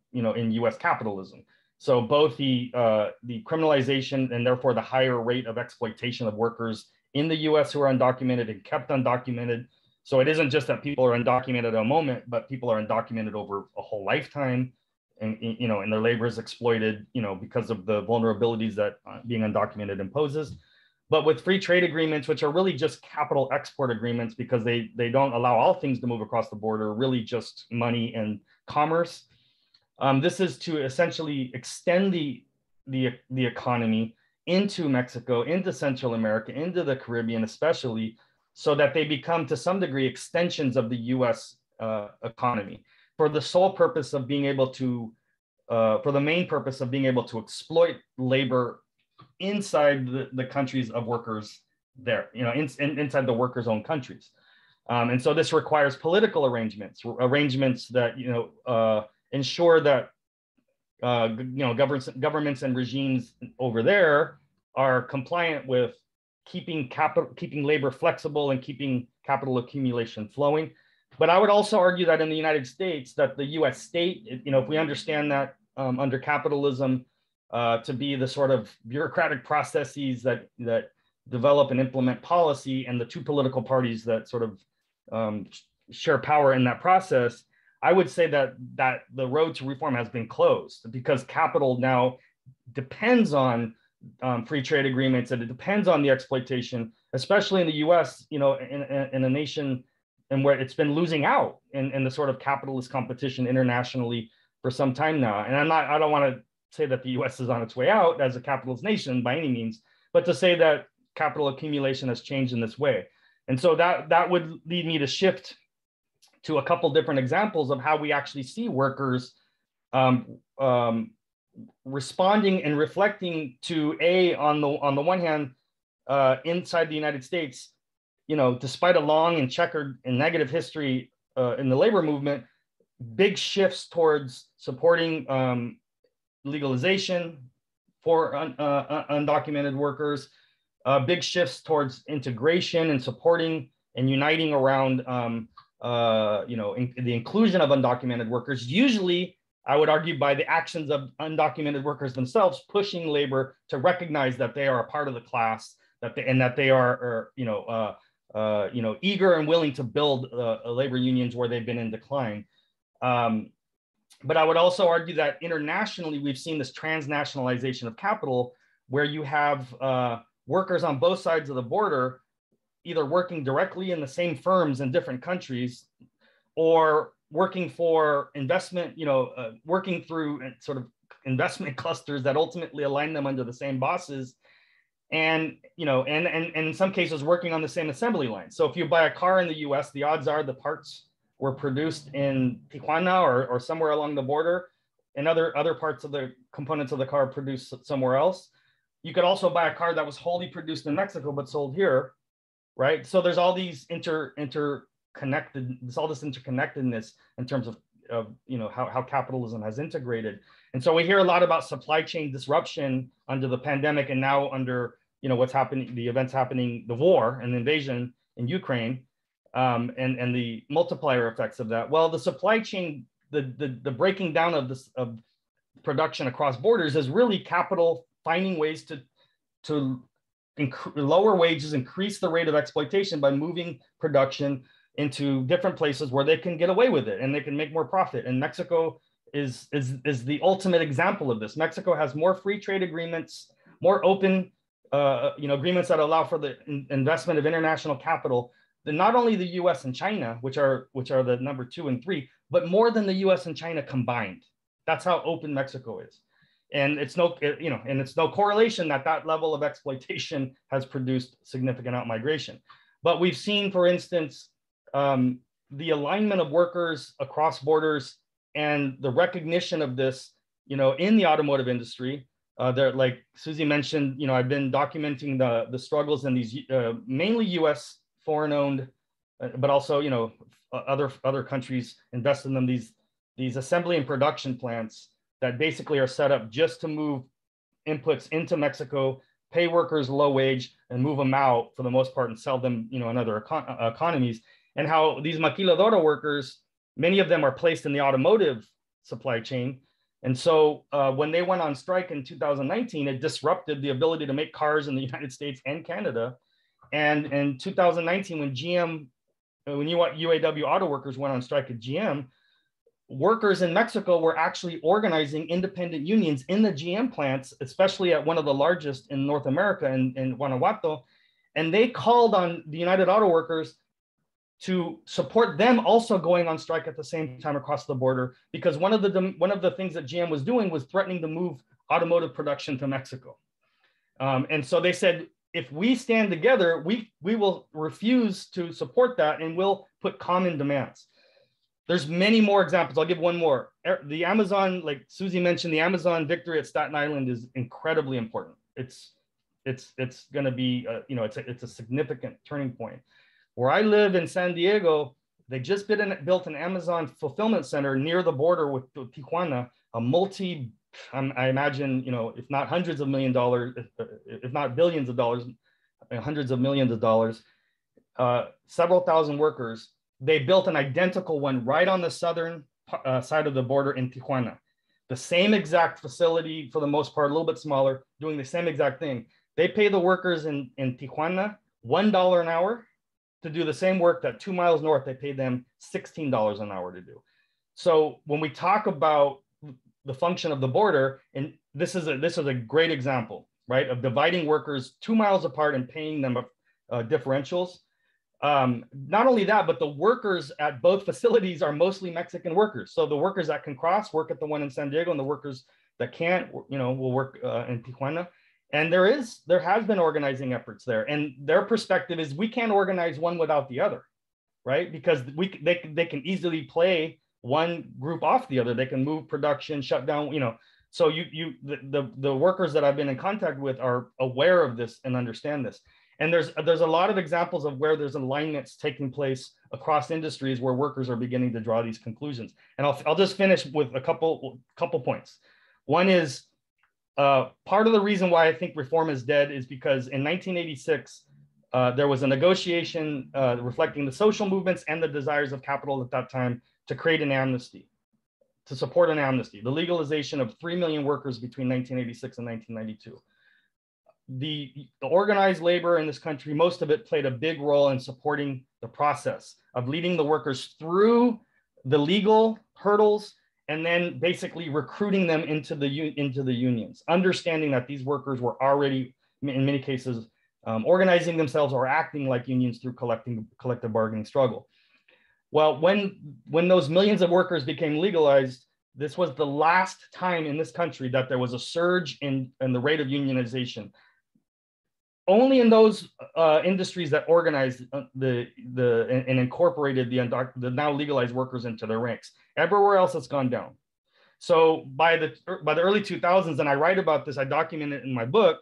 U.S. capitalism. So both the criminalization and therefore the higher rate of exploitation of workers in the U.S. who are undocumented and kept undocumented, So it isn't just that people are undocumented at a moment, but people are undocumented over a whole lifetime, and and their labor is exploited, because of the vulnerabilities that being undocumented imposes. But with free trade agreements, which are really just capital export agreements, because they don't allow all things to move across the border, really just money and commerce. This is to essentially extend the economy into Mexico, into Central America, into the Caribbean, especially, so that they become to some degree extensions of the U.S. Economy, for the sole purpose of being able to, for the main purpose of being able to exploit labor inside the countries of workers there, inside the workers' own countries. And so this requires political arrangements that, ensure that, governments and regimes over there are compliant with keeping labor flexible and keeping capital accumulation flowing. But I would also argue that in the United States, that the U.S. state, if we understand that under capitalism to be the sort of bureaucratic processes that develop and implement policy, and the two political parties that sort of share power in that process, I would say that the road to reform has been closed, because capital now depends on free trade agreements, and it depends on the exploitation, especially in the U.S., in a nation and where it's been losing out in the sort of capitalist competition internationally for some time now. And I don't want to say that the U.S. is on its way out as a capitalist nation by any means, but to say that capital accumulation has changed in this way. And so that would lead me to shift to a couple different examples of how we actually see workers responding and reflecting to, on the one hand, inside the United States, despite a long and checkered and negative history in the labor movement, big shifts towards supporting legalization for undocumented workers, big shifts towards integration and supporting and uniting around the inclusion of undocumented workers, usually, I would argue, by the actions of undocumented workers themselves, pushing labor to recognize that they are a part of the class, that they are eager and willing to build labor unions where they've been in decline. But I would also argue that internationally, we've seen this transnationalization of capital, where you have workers on both sides of the border, either working directly in the same firms in different countries, or working for investment, working through sort of investment clusters that ultimately align them under the same bosses, and in some cases working on the same assembly line. So if you buy a car in the US, the odds are the parts were produced in Tijuana or somewhere along the border, and other parts of the components of the car produced somewhere else. You could also buy a car that was wholly produced in Mexico but sold here, right? So there's all these interconnectedness in terms of how capitalism has integrated. And so we hear a lot about supply chain disruption under the pandemic, and now under what's happening, the events happening, the war and the invasion in Ukraine, and the multiplier effects of that. Well, the supply chain, the breaking down of this of production across borders is really capital finding ways to lower wages, increase the rate of exploitation by moving production into different places where they can get away with it and they can make more profit. And Mexico is the ultimate example of this. Mexico has more free trade agreements, more open agreements that allow for the investment of international capital than not only the U.S. and China, which are the number 2 and 3, but more than the U.S. and China combined. That's how open Mexico is. And it's no correlation that level of exploitation has produced significant outmigration. But we've seen, for instance, the alignment of workers across borders and the recognition of this, in the automotive industry. Like Suzy mentioned, I've been documenting the struggles in these mainly U.S. foreign-owned, but also other countries invest in them. These assembly and production plants that basically are set up just to move inputs into Mexico, pay workers low wage, and move them out for the most part and sell them, in other economies. And how these maquiladora workers, many of them are placed in the automotive supply chain. And so when they went on strike in 2019, it disrupted the ability to make cars in the United States and Canada. And in 2019, when GM when UAW auto workers went on strike at GM, workers in Mexico were actually organizing independent unions in the GM plants, especially at one of the largest in North America in Guanajuato. And they called on the United Auto Workers to support them also going on strike at the same time across the border, because one of the things that GM was doing was threatening to move automotive production to Mexico. And so they said, if we stand together, we will refuse to support that, and we'll put common demands. There's many more examples. I'll give one more. The Amazon, like Suzy mentioned, the Amazon victory at Staten Island is incredibly important. It's going to be, it's a significant turning point. Where I live in San Diego, they just built an Amazon fulfillment center near the border with Tijuana, a I imagine, if not hundreds of $million, if not billions of dollars, hundreds of millions of dollars, several thousand workers. They built an identical one right on the southern side of the border in Tijuana. The same exact facility, for the most part, a little bit smaller, doing the same exact thing. They pay the workers in Tijuana $1 an hour to do the same work that 2 miles north, they pay them $16 an hour to do. So when we talk about the function of the border, and this is a great example, right, of dividing workers 2 miles apart and paying them differentials. Not only that, but the workers at both facilities are mostly Mexican workers. So the workers that can cross work at the one in San Diego, and the workers that can't, will work in Tijuana. And there has been organizing efforts there. And their perspective is we can't organize one without the other, right? Because they can easily play one group off the other. They can move production, shut down, So the workers that I've been in contact with are aware of this and understand this. And there's a lot of examples of where there's alignments taking place across industries where workers are beginning to draw these conclusions. And I'll just finish with a couple points. One is part of the reason why I think reform is dead is because in 1986, there was a negotiation reflecting the social movements and the desires of capital at that time to create an amnesty, to support an amnesty, the legalization of 3 million workers between 1986 and 1992. The organized labor in this country, most of it played a big role in supporting the process of leading the workers through the legal hurdles and then basically recruiting them into the unions, understanding that these workers were already, in many cases, organizing themselves or acting like unions through collective bargaining struggle. Well, when those millions of workers became legalized, this was the last time in this country that there was a surge in the rate of unionization. Only in those industries that organized and incorporated the now legalized workers into their ranks. Everywhere else, it's gone down. So by the early 2000s, and I write about this, I document it in my book.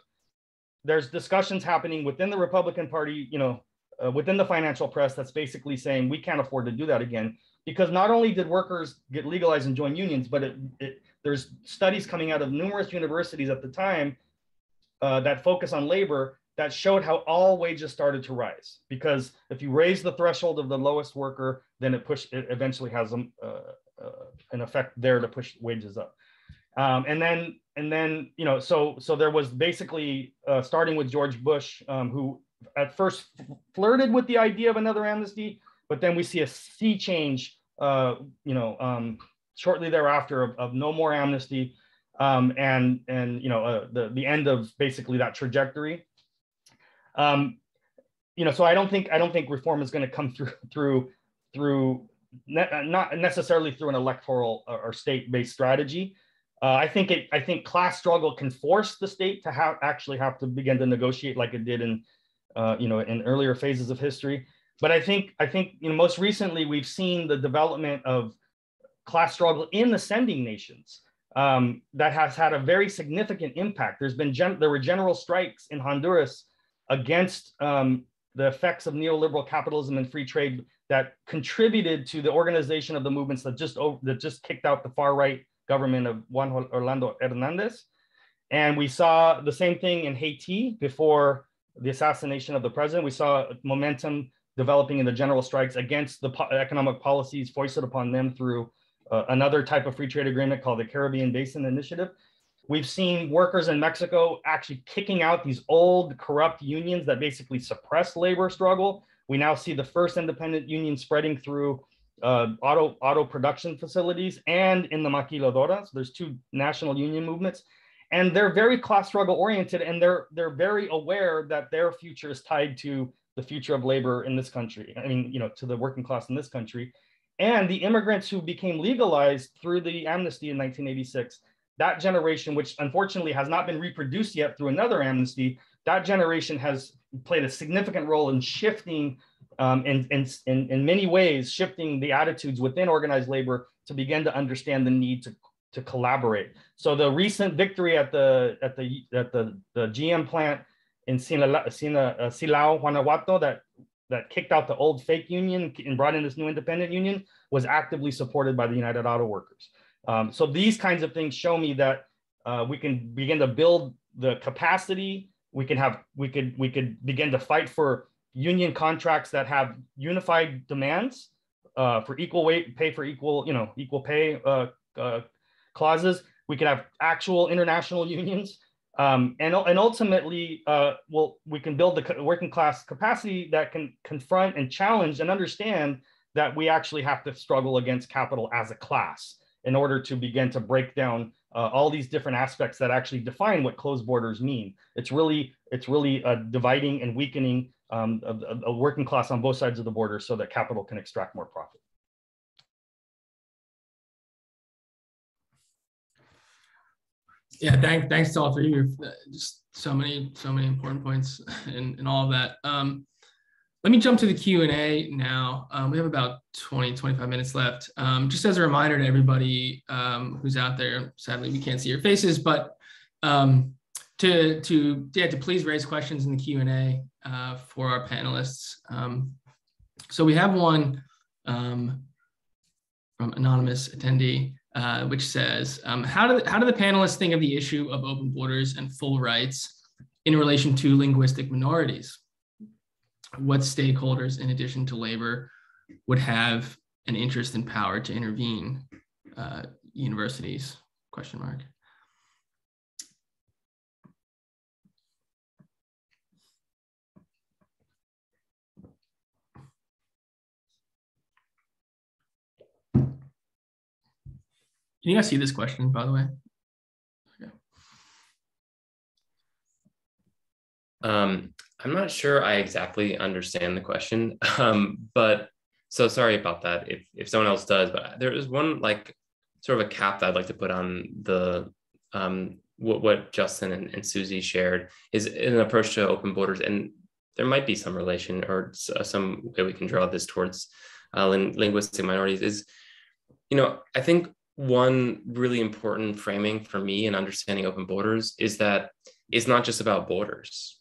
There's discussions happening within the Republican Party, within the financial press, that's basically saying we can't afford to do that again, because not only did workers get legalized and join unions, but there's studies coming out of numerous universities at the time that focus on labor that showed how all wages started to rise. Because if you raise the threshold of the lowest worker, then it eventually has an effect there to push wages up. And then so there was basically starting with George Bush, who at first flirted with the idea of another amnesty, but then we see a sea change, shortly thereafter of no more amnesty, and the end of basically that trajectory. So I don't think reform is going to come through not necessarily through an electoral or state-based strategy. I think class struggle can force the state to actually have to begin to negotiate like it did in earlier phases of history. But I think most recently we've seen the development of class struggle in the sending nations that has had a very significant impact. There were general strikes in Honduras against the effects of neoliberal capitalism and free trade that contributed to the organization of the movements that just kicked out the far right government of Juan Orlando Hernandez. And we saw the same thing in Haiti before the assassination of the president. We saw momentum developing in the general strikes against the economic policies foisted upon them through another type of free trade agreement called the Caribbean Basin Initiative. We've seen workers in Mexico actually kicking out these old corrupt unions that basically suppress labor struggle. We now see the first independent union spreading through auto production facilities and in the maquiladoras. There's two national union movements, and they're very class struggle oriented, and they're very aware that their future is tied to the future of labor in this country. I mean, you know, to the working class in this country. And the immigrants who became legalized through the amnesty in 1986, that generation, which unfortunately has not been reproduced yet through another amnesty, that generation has played a significant role in shifting, in many ways, shifting the attitudes within organized labor to begin to understand the need to collaborate. So the recent victory at the GM plant in Silao, Guanajuato, that kicked out the old fake union and brought in this new independent union was actively supported by the United Auto Workers. So these kinds of things show me that we can begin to build the capacity. We could begin to fight for union contracts that have unified demands for equal pay for equal pay clauses. We could have actual international unions. And ultimately, we can build the working class capacity that can confront and challenge and understand that we actually have to struggle against capital as a class in order to begin to break down all these different aspects that actually define what closed borders mean. It's really dividing and weakening a working class on both sides of the border so that capital can extract more profit. Yeah, thanks to all three of you. Just so many important points in all of that. Let me jump to the Q&A now. We have about 25 minutes left. Just as a reminder to everybody who's out there, sadly we can't see your faces, but to please raise questions in the Q&A for our panelists. So we have one from anonymous attendee, which says, how do the panelists think of the issue of open borders and full rights in relation to linguistic minorities? What stakeholders, in addition to labor, would have an interest and power to intervene? Universities, question mark. Can you guys see this question, by the way? Okay. I'm not sure I exactly understand the question, but so sorry about that if someone else does, but there is one like sort of a cap that I'd like to put on the what Justin and Suzy shared is an approach to open borders, and there might be some relation or some way we can draw this towards linguistic minorities is, you know, I think one really important framing for me in understanding open borders is that it's not just about borders.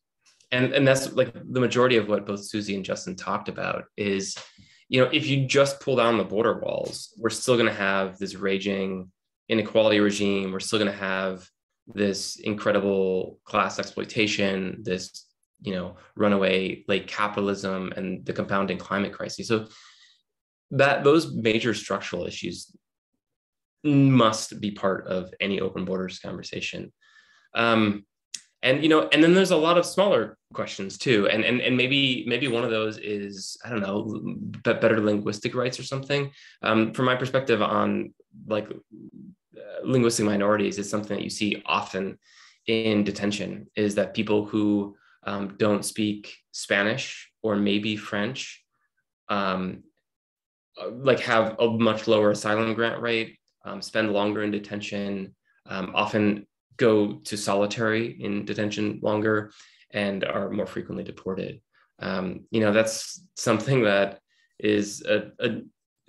And that's like the majority of what both Suzy and Justin talked about is, you know, if you just pull down the border walls, we're still going to have this raging inequality regime. We're still going to have this incredible class exploitation, this, you know, runaway late capitalism and the compounding climate crisis. So that those major structural issues must be part of any open borders conversation. And, you know, and then there's a lot of smaller questions too. And maybe one of those is, I don't know, better linguistic rights or something. From my perspective on like linguistic minorities is something that you see often in detention is that people who don't speak Spanish or maybe French, like have a much lower asylum grant rate, spend longer in detention, often go to solitary in detention longer and are more frequently deported. You know, that's something that is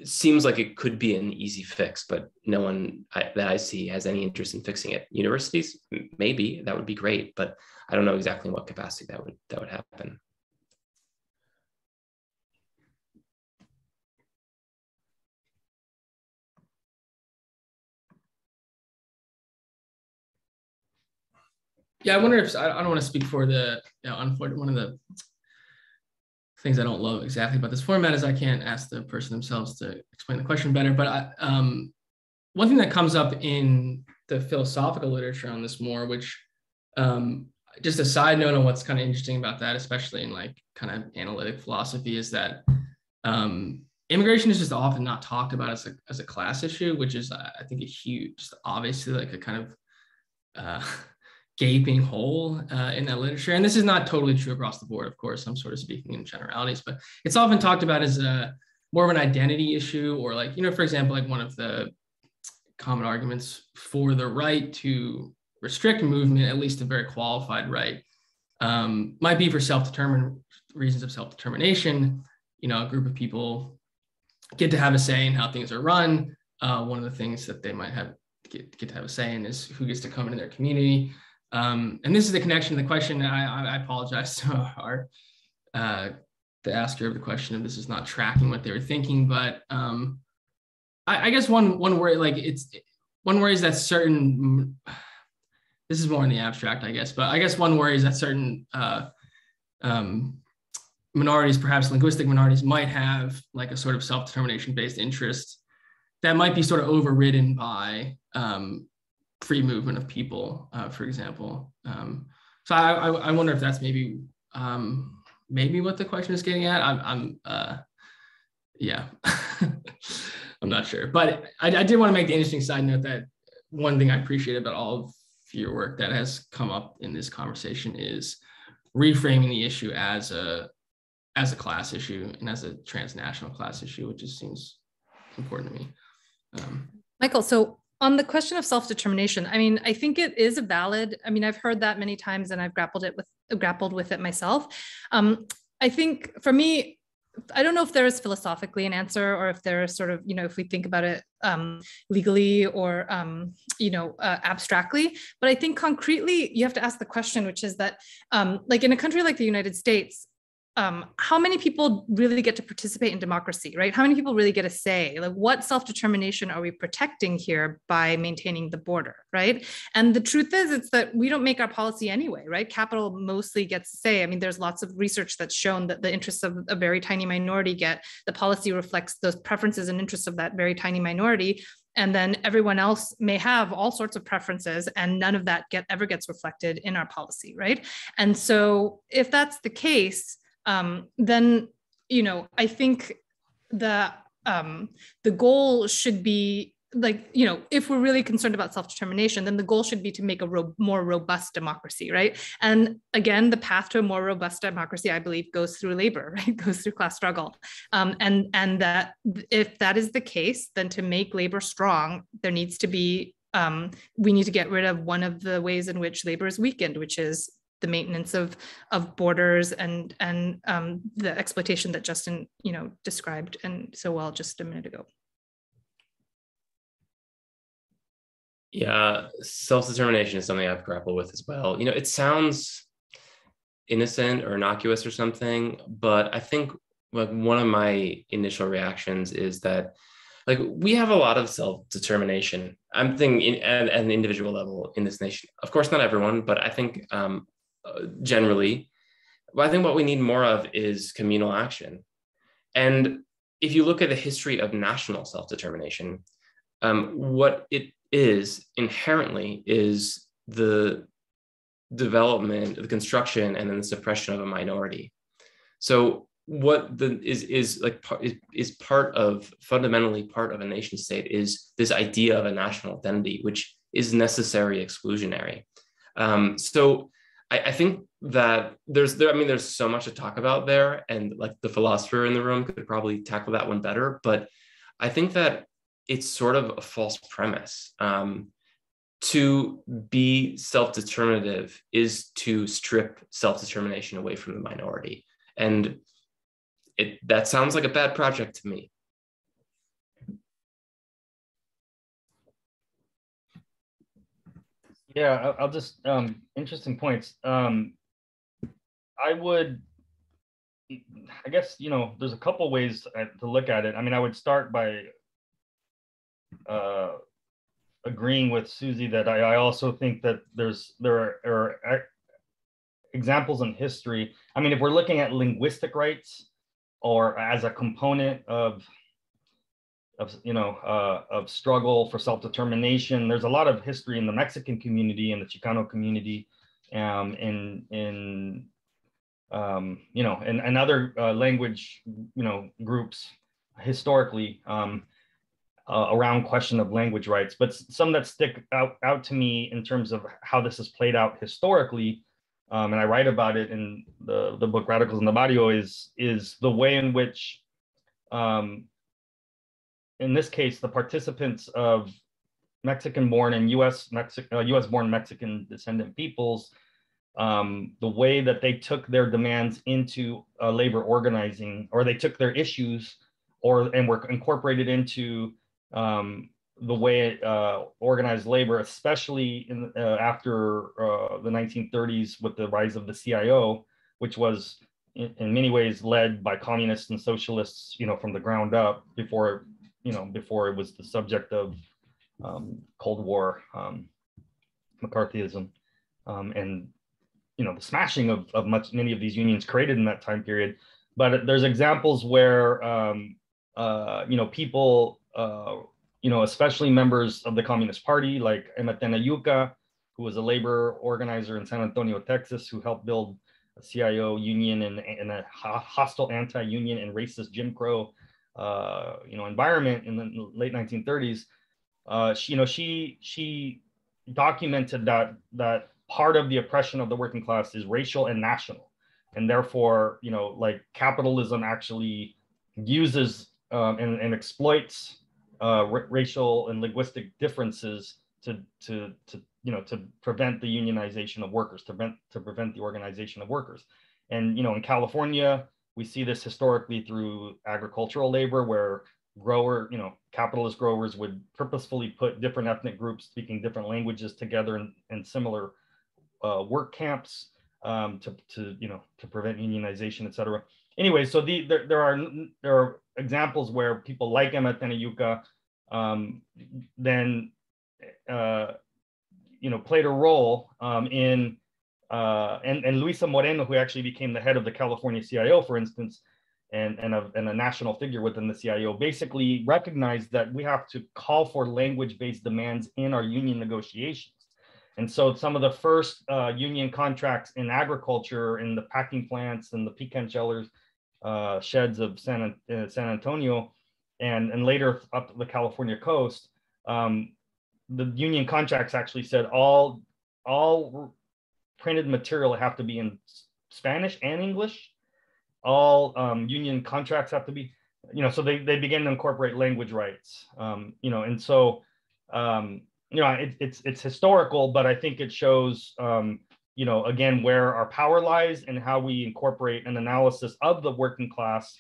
seems like it could be an easy fix, but no one that I see has any interest in fixing it. Universities, maybe that would be great, but I don't know exactly in what capacity that would happen. Yeah, I wonder if I don't want to speak for the one of the things I don't love exactly about this format is I can't ask the person themselves to explain the question better. But one thing that comes up in the philosophical literature on this more, which just a side note on what's kind of interesting about that, especially in like kind of analytic philosophy, is that immigration is just often not talked about as a class issue, which is, I think, a huge, just obviously like a kind of gaping hole in that literature. And this is not totally true across the board, of course. I'm sort of speaking in generalities, but it's often talked about as more of an identity issue, or like, for example, like one of the common arguments for the right to restrict movement, at least a very qualified right, might be for self-determined reasons of self-determination. A group of people get to have a say in how things are run. One of the things that they might get to have a say in is who gets to come into their community. And this is the connection to the question. I apologize to the asker of the question if this is not tracking what they were thinking, but I guess one worry, one worry is that certain, this is more in the abstract, I guess, but I guess one worry is that certain minorities, perhaps linguistic minorities, might have like a sort of self-determination based interest that might be sort of overridden by free movement of people, for example. So I wonder if that's maybe what the question is getting at. Yeah, I'm not sure, but I did want to make the interesting side note that one thing I appreciate about all of your work that has come up in this conversation is reframing the issue as a class issue and as a transnational class issue, which just seems important to me. Michael, so on the question of self-determination, I think it is a valid, I've heard that many times and I've grappled with it myself. I think for me, I don't know if there is philosophically an answer, or if there is sort of, if we think about it legally or, abstractly, but I think concretely you have to ask the question, which is that like in a country like the United States, how many people really get to participate in democracy, right? How many people really get a say? Like, what self-determination are we protecting here by maintaining the border, right? And the truth is, it's that we don't make our policy anyway, right? Capital mostly gets a say. There's lots of research that's shown that the interests of a very tiny minority the policy reflects those preferences and interests of that very tiny minority. And then everyone else may have all sorts of preferences, and none of that ever gets reflected in our policy, right? And so if that's the case, then, I think the goal should be like, if we're really concerned about self-determination, then the goal should be to make a more robust democracy, right? And again, the path to a more robust democracy, I believe, goes through labor, right? Goes through class struggle. And that if that is the case, then to make labor strong, there needs to be, we need to get rid of one of the ways in which labor is weakened, which is the maintenance of borders and the exploitation that Justin described and so well just a minute ago. Yeah, self-determination is something I've grappled with as well. It sounds innocent or innocuous or something, but I think like one of my initial reactions is that like we have a lot of self-determination. I'm thinking at an individual level in this nation. Of course, not everyone, but I think generally, I think what we need more of is communal action. And if you look at the history of national self-determination, what it is inherently is the development, the construction, and then the suppression of a minority. So what fundamentally part of a nation state is this idea of a national identity, which is necessary exclusionary. So I think that there's so much to talk about there, and like the philosopher in the room could probably tackle that one better. But I think that it's sort of a false premise. To be self-determinative is to strip self-determination away from the minority. And that sounds like a bad project to me. Yeah, I'll just, interesting points. I guess, there's a couple ways to look at it. I would start by agreeing with Suzy that I also think that there are examples in history. If we're looking at linguistic rights or as a component of struggle for self-determination, there's a lot of history in the Mexican community and the Chicano community in and other language groups historically around question of language rights. But some that stick out to me in terms of how this has played out historically, and I write about it in the book Radicals in the Barrio, is the way in which, in this case, the participants of Mexican-born and U.S.-born Mexican descendant peoples, the way that they took their demands into labor organizing, or they took their issues and were incorporated into the way organized labor, especially after the 1930s with the rise of the CIO, which was in many ways led by communists and socialists, from the ground up before it was the subject of Cold War McCarthyism, and the smashing of many of these unions created in that time period. But there's examples where people, especially members of the Communist Party, like Emetena Yuca, who was a labor organizer in San Antonio, Texas, who helped build a CIO union and a hostile anti-union and racist Jim Crow, environment in the late 1930s. She documented that part of the oppression of the working class is racial and national, and therefore, capitalism actually uses and exploits racial and linguistic differences to prevent the unionization of workers, to prevent the organization of workers. And in California, we see this historically through agricultural labor, where capitalist growers would purposefully put different ethnic groups speaking different languages together in similar work camps to prevent unionization, et cetera. Anyway, so there are examples where people like Emetena Yuca then played a role in and Luisa Moreno, who actually became the head of the California CIO, for instance, and a national figure within the CIO, basically recognized that we have to call for language-based demands in our union negotiations. And so some of the first union contracts in agriculture, in the packing plants and the pecan sheds of San Antonio, and later up the California coast, the union contracts actually said all printed material have to be in Spanish and English. All union contracts have to be, so they began to incorporate language rights, and so, it's historical, but I think it shows, again, where our power lies and how we incorporate an analysis of the working class,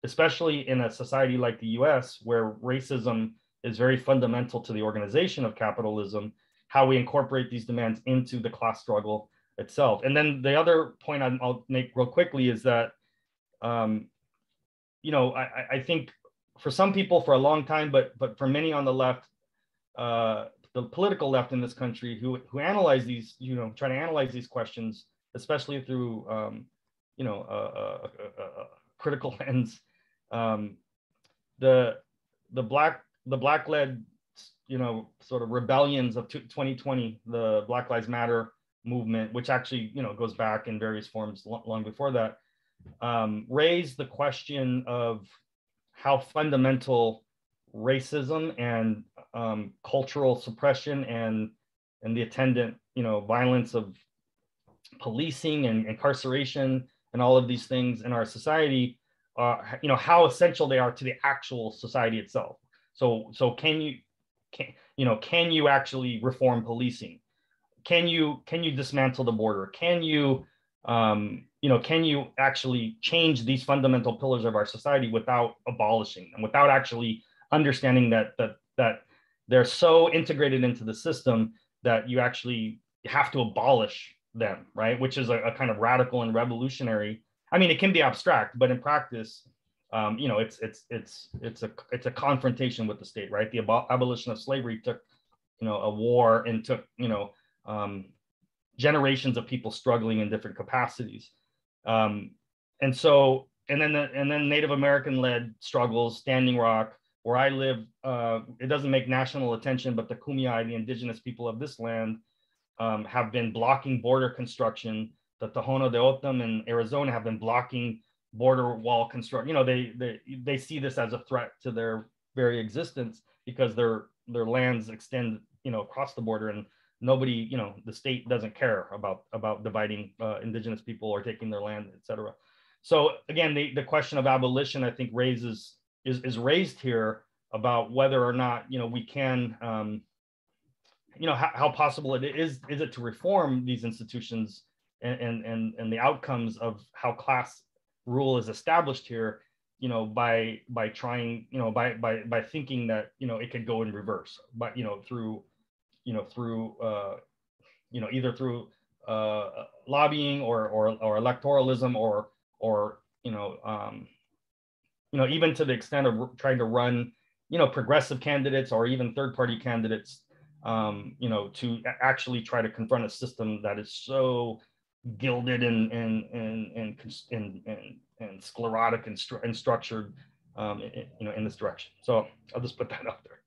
especially in a society like the US, where racism is very fundamental to the organization of capitalism, how we incorporate these demands into the class struggle itself. And then the other point I'll make real quickly is that, I think for some people for a long time, but for many on the left, the political left in this country who analyze these, try to analyze these questions, especially through, a critical lens, the black-led, sort of rebellions of 2020, the Black Lives Matter movement, which actually, goes back in various forms long before that, raised the question of how fundamental racism and cultural suppression and the attendant, violence of policing and incarceration and all of these things in our society, how essential they are to the actual society itself. So can you actually reform policing? Can you dismantle the border? Can you actually change these fundamental pillars of our society without abolishing them, without actually understanding that they're so integrated into the system that you actually have to abolish them, right? Which is a kind of radical and revolutionary. I mean, it can be abstract, but in practice, it's a confrontation with the state, right? The abolition of slavery took, a war, and took, generations of people struggling in different capacities. And then Native American-led struggles, Standing Rock, where I live, it doesn't make national attention, but the Kumeyaay, the indigenous people of this land, have been blocking border construction. The Tohono de O'odham in Arizona have been blocking border wall construction. They see this as a threat to their very existence because their lands extend, across the border, and nobody, the state doesn't care about dividing indigenous people or taking their land, et cetera. So again, the question of abolition, I think, is raised here about whether or not, we can, how possible it is it to reform these institutions and the outcomes of how class rule is established here, by trying, by thinking that, it could go in reverse, but, through either through lobbying or electoralism or even to the extent of trying to run, progressive candidates or even third-party candidates, to actually try to confront a system that is so gilded and sclerotic and structured, in this direction. So I'll just put that out there.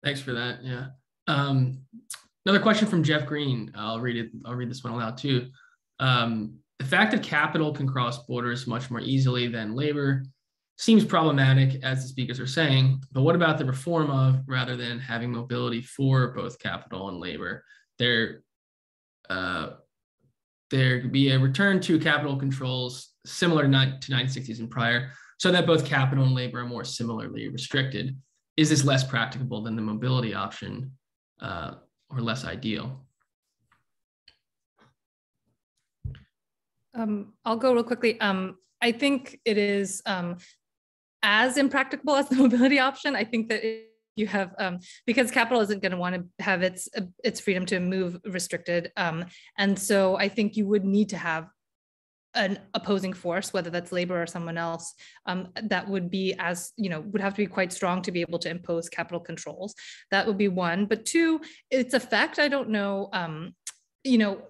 Thanks for that. Yeah. Another question from Jeff Green. I'll read it. I'll read this one aloud too. The fact that capital can cross borders much more easily than labor seems problematic, as the speakers are saying, but what about the reform of, rather than having mobility for both capital and labor? There could be a return to capital controls similar to 1960s and prior, so that both capital and labor are more similarly restricted. Is this less practicable than the mobility option, or less ideal? I'll go real quickly. I think it is as impracticable as the mobility option. I think that you have, because capital isn't going to want to have its freedom to move restricted. And so I think you would need to have an opposing force, whether that's labor or someone else, that would be would have to be quite strong to be able to impose capital controls. That would be one. But two, its effect, I don't know.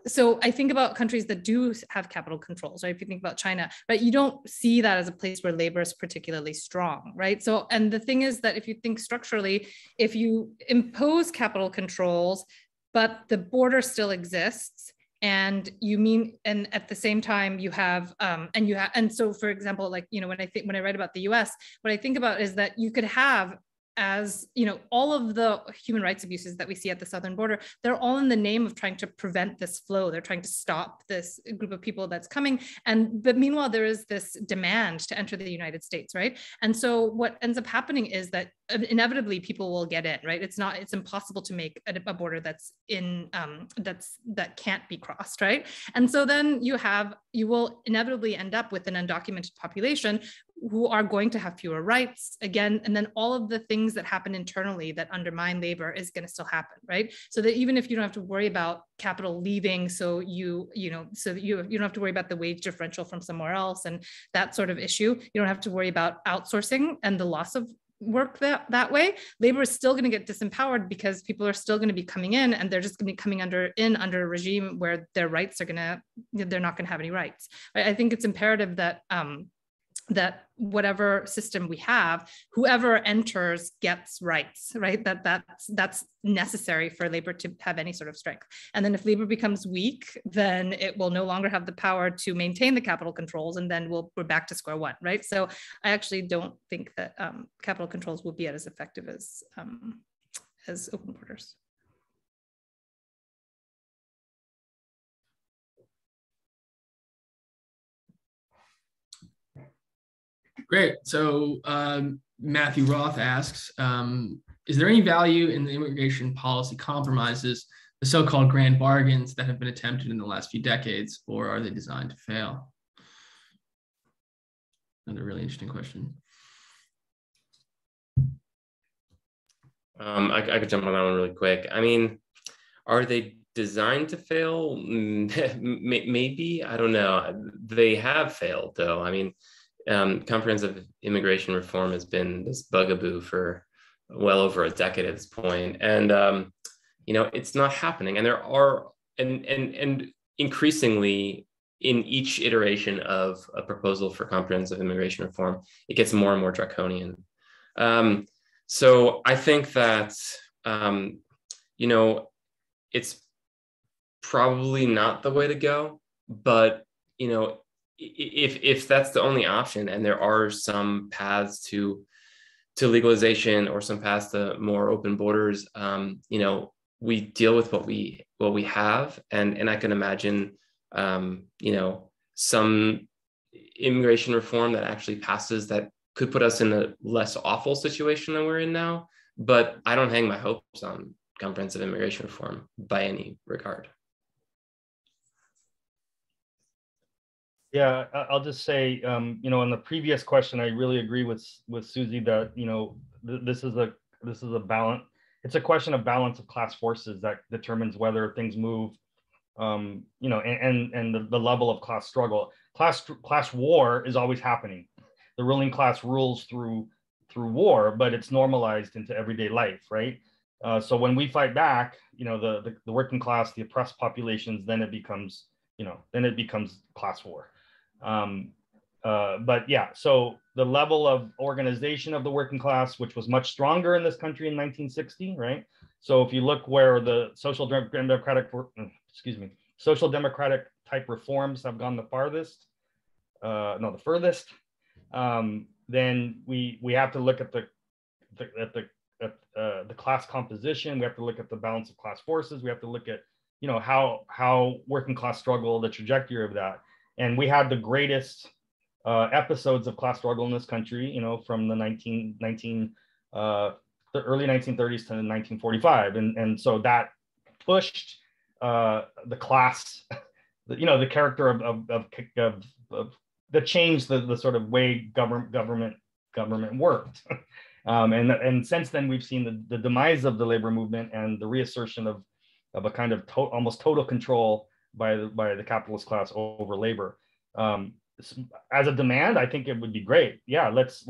So I think about countries that do have capital controls, right? If you think about China, right, you don't see that as a place where labor is particularly strong, right? So, and the thing is that if you think structurally, if you impose capital controls, but the border still exists, and at the same time you have, and so for example, like, when I write about the US, what I think about is that you could have, as all of the human rights abuses that we see at the southern border, they're all in the name of trying to prevent this flow. They're trying to stop this group of people that's coming. But meanwhile, there is this demand to enter the United States, right? And so what ends up happening is that inevitably people will get in, right? It's impossible to make a border that can't be crossed, right? And so then you will inevitably end up with an undocumented population who are going to have fewer rights again, and then all of the things that happen internally that undermine labor is going to still happen, right? So that even if you don't have to worry about capital leaving, so you don't have to worry about the wage differential from somewhere else and that sort of issue, you don't have to worry about outsourcing and the loss of work that way. Labor is still going to get disempowered because people are still going to be coming in, and they're just going to be coming under a regime where their rights they're not going to have any rights. I think it's imperative that that whatever system we have, whoever enters gets rights, right? That's necessary for labor to have any sort of strength. And then if labor becomes weak, then it will no longer have the power to maintain the capital controls, and then we're back to square one, right? So I actually don't think that capital controls will be as effective as open borders. Great. So Matthew Roth asks, is there any value in the immigration policy compromises, the so-called grand bargains that have been attempted in the last few decades, or are they designed to fail? Another really interesting question. I could jump on that one really quick. I mean, are they designed to fail? Maybe, I don't know. They have failed though. I mean, comprehensive immigration reform has been this bugaboo for well over a decade at this point, and it's not happening. And there are and increasingly in each iteration of a proposal for comprehensive immigration reform, it gets more and more draconian. So I think that, you know, it's probably not the way to go, but, you know, if that's the only option and there are some paths to legalization or some paths to more open borders, you know, we deal with what we have, and I can imagine, you know, some immigration reform that actually passes that could put us in a less awful situation than we're in now. But I don't hang my hopes on comprehensive immigration reform by any regard. Yeah, I'll just say, you know, on the previous question, I really agree with Suzy that, you know, this is a balance. It's a question of balance of class forces that determines whether things move, you know, and the level of class struggle. Class war is always happening. The ruling class rules through war, but it's normalized into everyday life, right? So when we fight back, you know, the working class, the oppressed populations, then it becomes, you know, class war. But yeah, so the level of organization of the working class, which was much stronger in this country in 1960, right? So if you look where the social democratic type reforms have gone the furthest, then we have to look at the class composition. We have to look at the balance of class forces. We have to look at, you know, how working class struggle, the trajectory of that. And we had the greatest episodes of class struggle in this country, you know, from the the early 1930s to 1945. And so that pushed the class, you know, the character of that changed the sort of way government worked. And since then, we've seen the demise of the labor movement and the reassertion of a kind of almost total control by the capitalist class over labor. As a demand, I think it would be great. Yeah, let's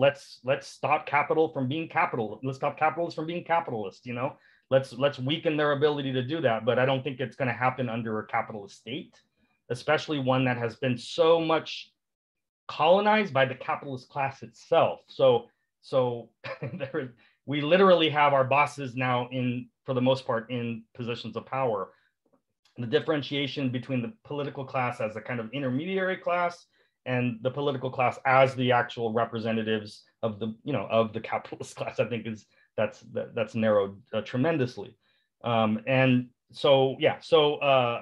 stop capital from being capital. Let's stop capitalists from being capitalist. You know, let's weaken their ability to do that. But I don't think it's going to happen under a capitalist state, especially one that has been so much colonized by the capitalist class itself. So we literally have our bosses now for the most part, in positions of power. The differentiation between the political class as a kind of intermediary class and the political class as the actual representatives of the capitalist class, I think that's narrowed tremendously. And so, yeah,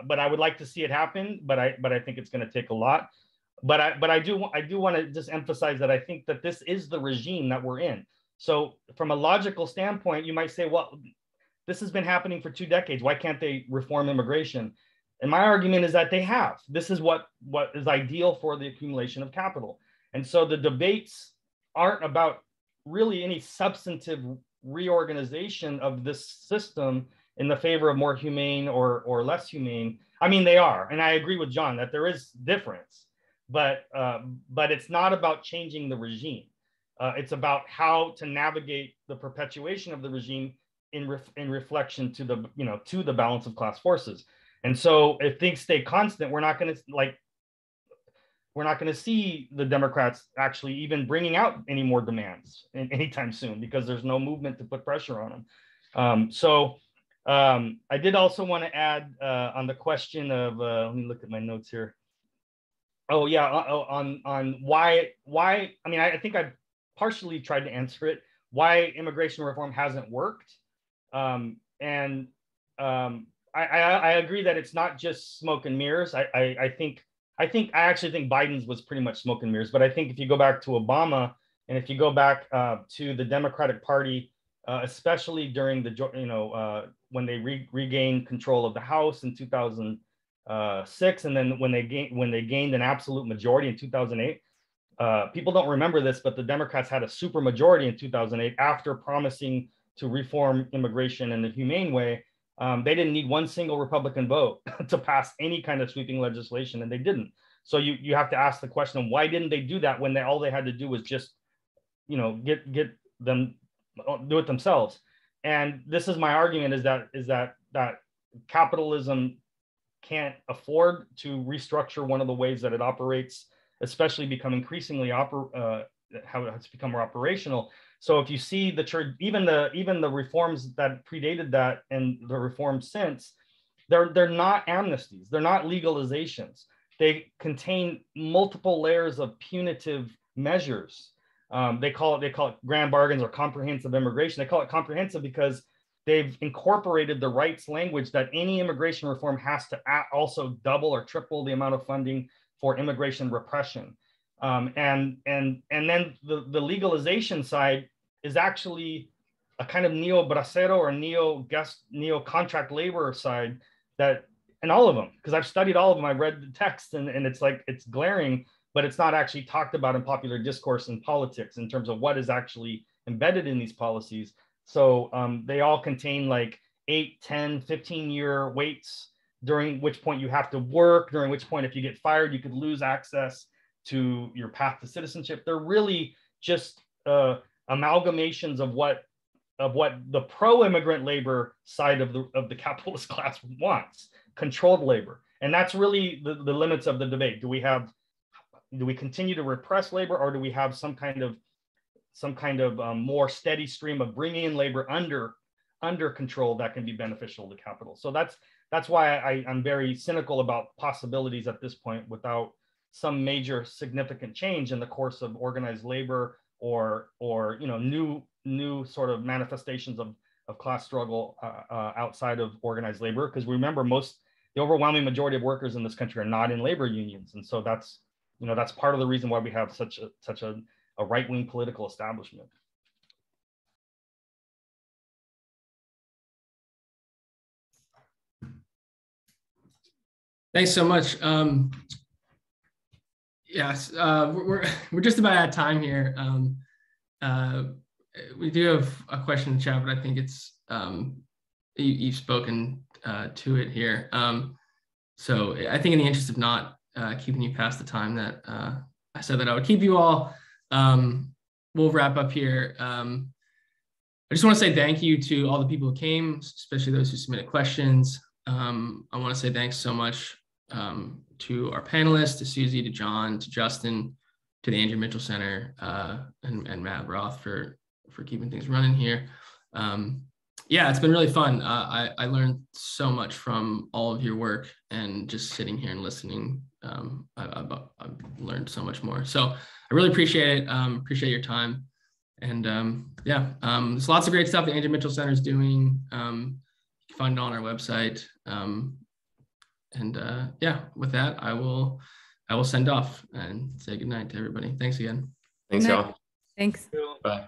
but I would like to see it happen, but I think it's going to take a lot. But I do want to just emphasize that I think that this is the regime that we're in. So from a logical standpoint, you might say, well, this has been happening for 2 decades. Why can't they reform immigration? And my argument is that they have. This is what is ideal for the accumulation of capital. And so the debates aren't about really any substantive reorganization of this system in the favor of more humane or less humane. I mean, they are. And I agree with John that there is difference. But it's not about changing the regime. It's about how to navigate the perpetuation of the regime in reflection to the balance of class forces. And so if things stay constant, we're not going to see the Democrats actually even bringing out any more demands anytime soon, because there's no movement to put pressure on them. I did also want to add on the question of let me look at my notes here. Oh yeah, on why I mean, I think I've partially tried to answer it. Why immigration reform hasn't worked, I agree that it's not just smoke and mirrors. I actually think Biden's was pretty much smoke and mirrors. But I think if you go back to Obama, and if you go back to the Democratic Party, especially during when they regained control of the House in 2006, and then when they gained an absolute majority in 2008. People don't remember this, but the Democrats had a super majority in 2008 after promising to reform immigration in a humane way. They didn't need one single Republican vote to pass any kind of sweeping legislation, and they didn't. So you have to ask the question, why didn't they do that when all they had to do was just, get them do it themselves? And this is my argument: is that capitalism can't afford to restructure one of the ways that it operates, especially become increasingly how it's become more operational. So if you see the church, even the reforms that predated that and the reforms since, they're not amnesties, they're not legalizations. They contain multiple layers of punitive measures. They call it grand bargains or comprehensive immigration. They call it comprehensive because they've incorporated the rights language that any immigration reform has to also double or triple the amount of funding for immigration repression. And then the legalization side is actually a kind of neo-bracero or neo-contract labor side that, and all of them, because I've studied all of them, I've read the text, and it's like, it's glaring, but it's not actually talked about in popular discourse in politics in terms of what is actually embedded in these policies. So they all contain like 8, 10, 15-year waits, during which point you have to work, during which point if you get fired, you could lose access to your path to citizenship. They're really just amalgamations of what the pro-immigrant labor side of the capitalist class wants, controlled labor. And that's really the limits of the debate. Do we continue to repress labor, or do we have some kind of more steady stream of bringing in labor under control that can be beneficial to capital? So that's why I'm very cynical about possibilities at this point without some major significant change in the course of organized labor or new sort of manifestations of class struggle outside of organized labor. Because remember, the overwhelming majority of workers in this country are not in labor unions, and so that's part of the reason why we have such a right-wing political establishment. Thanks so much. Yes, we're just about out of time here. We do have a question in the chat, but I think it's you've spoken to it here. So I think in the interest of not keeping you past the time that I said that I would keep you all, we'll wrap up here. I just want to say thank you to all the people who came, especially those who submitted questions. I want to say thanks so much to our panelists, to Suzy, to John, to Justin, to the Andrew Mitchell Center, and Matt Roth for keeping things running here. Yeah, it's been really fun. I learned so much from all of your work, and just sitting here and listening, I've learned so much more. So I really appreciate it. Appreciate your time. And yeah, there's lots of great stuff the Andrew Mitchell Center is doing. You can find it on our website. Yeah, with that, I will send off and say good night to everybody. Thanks again. Thanks, y'all. Thanks. Bye.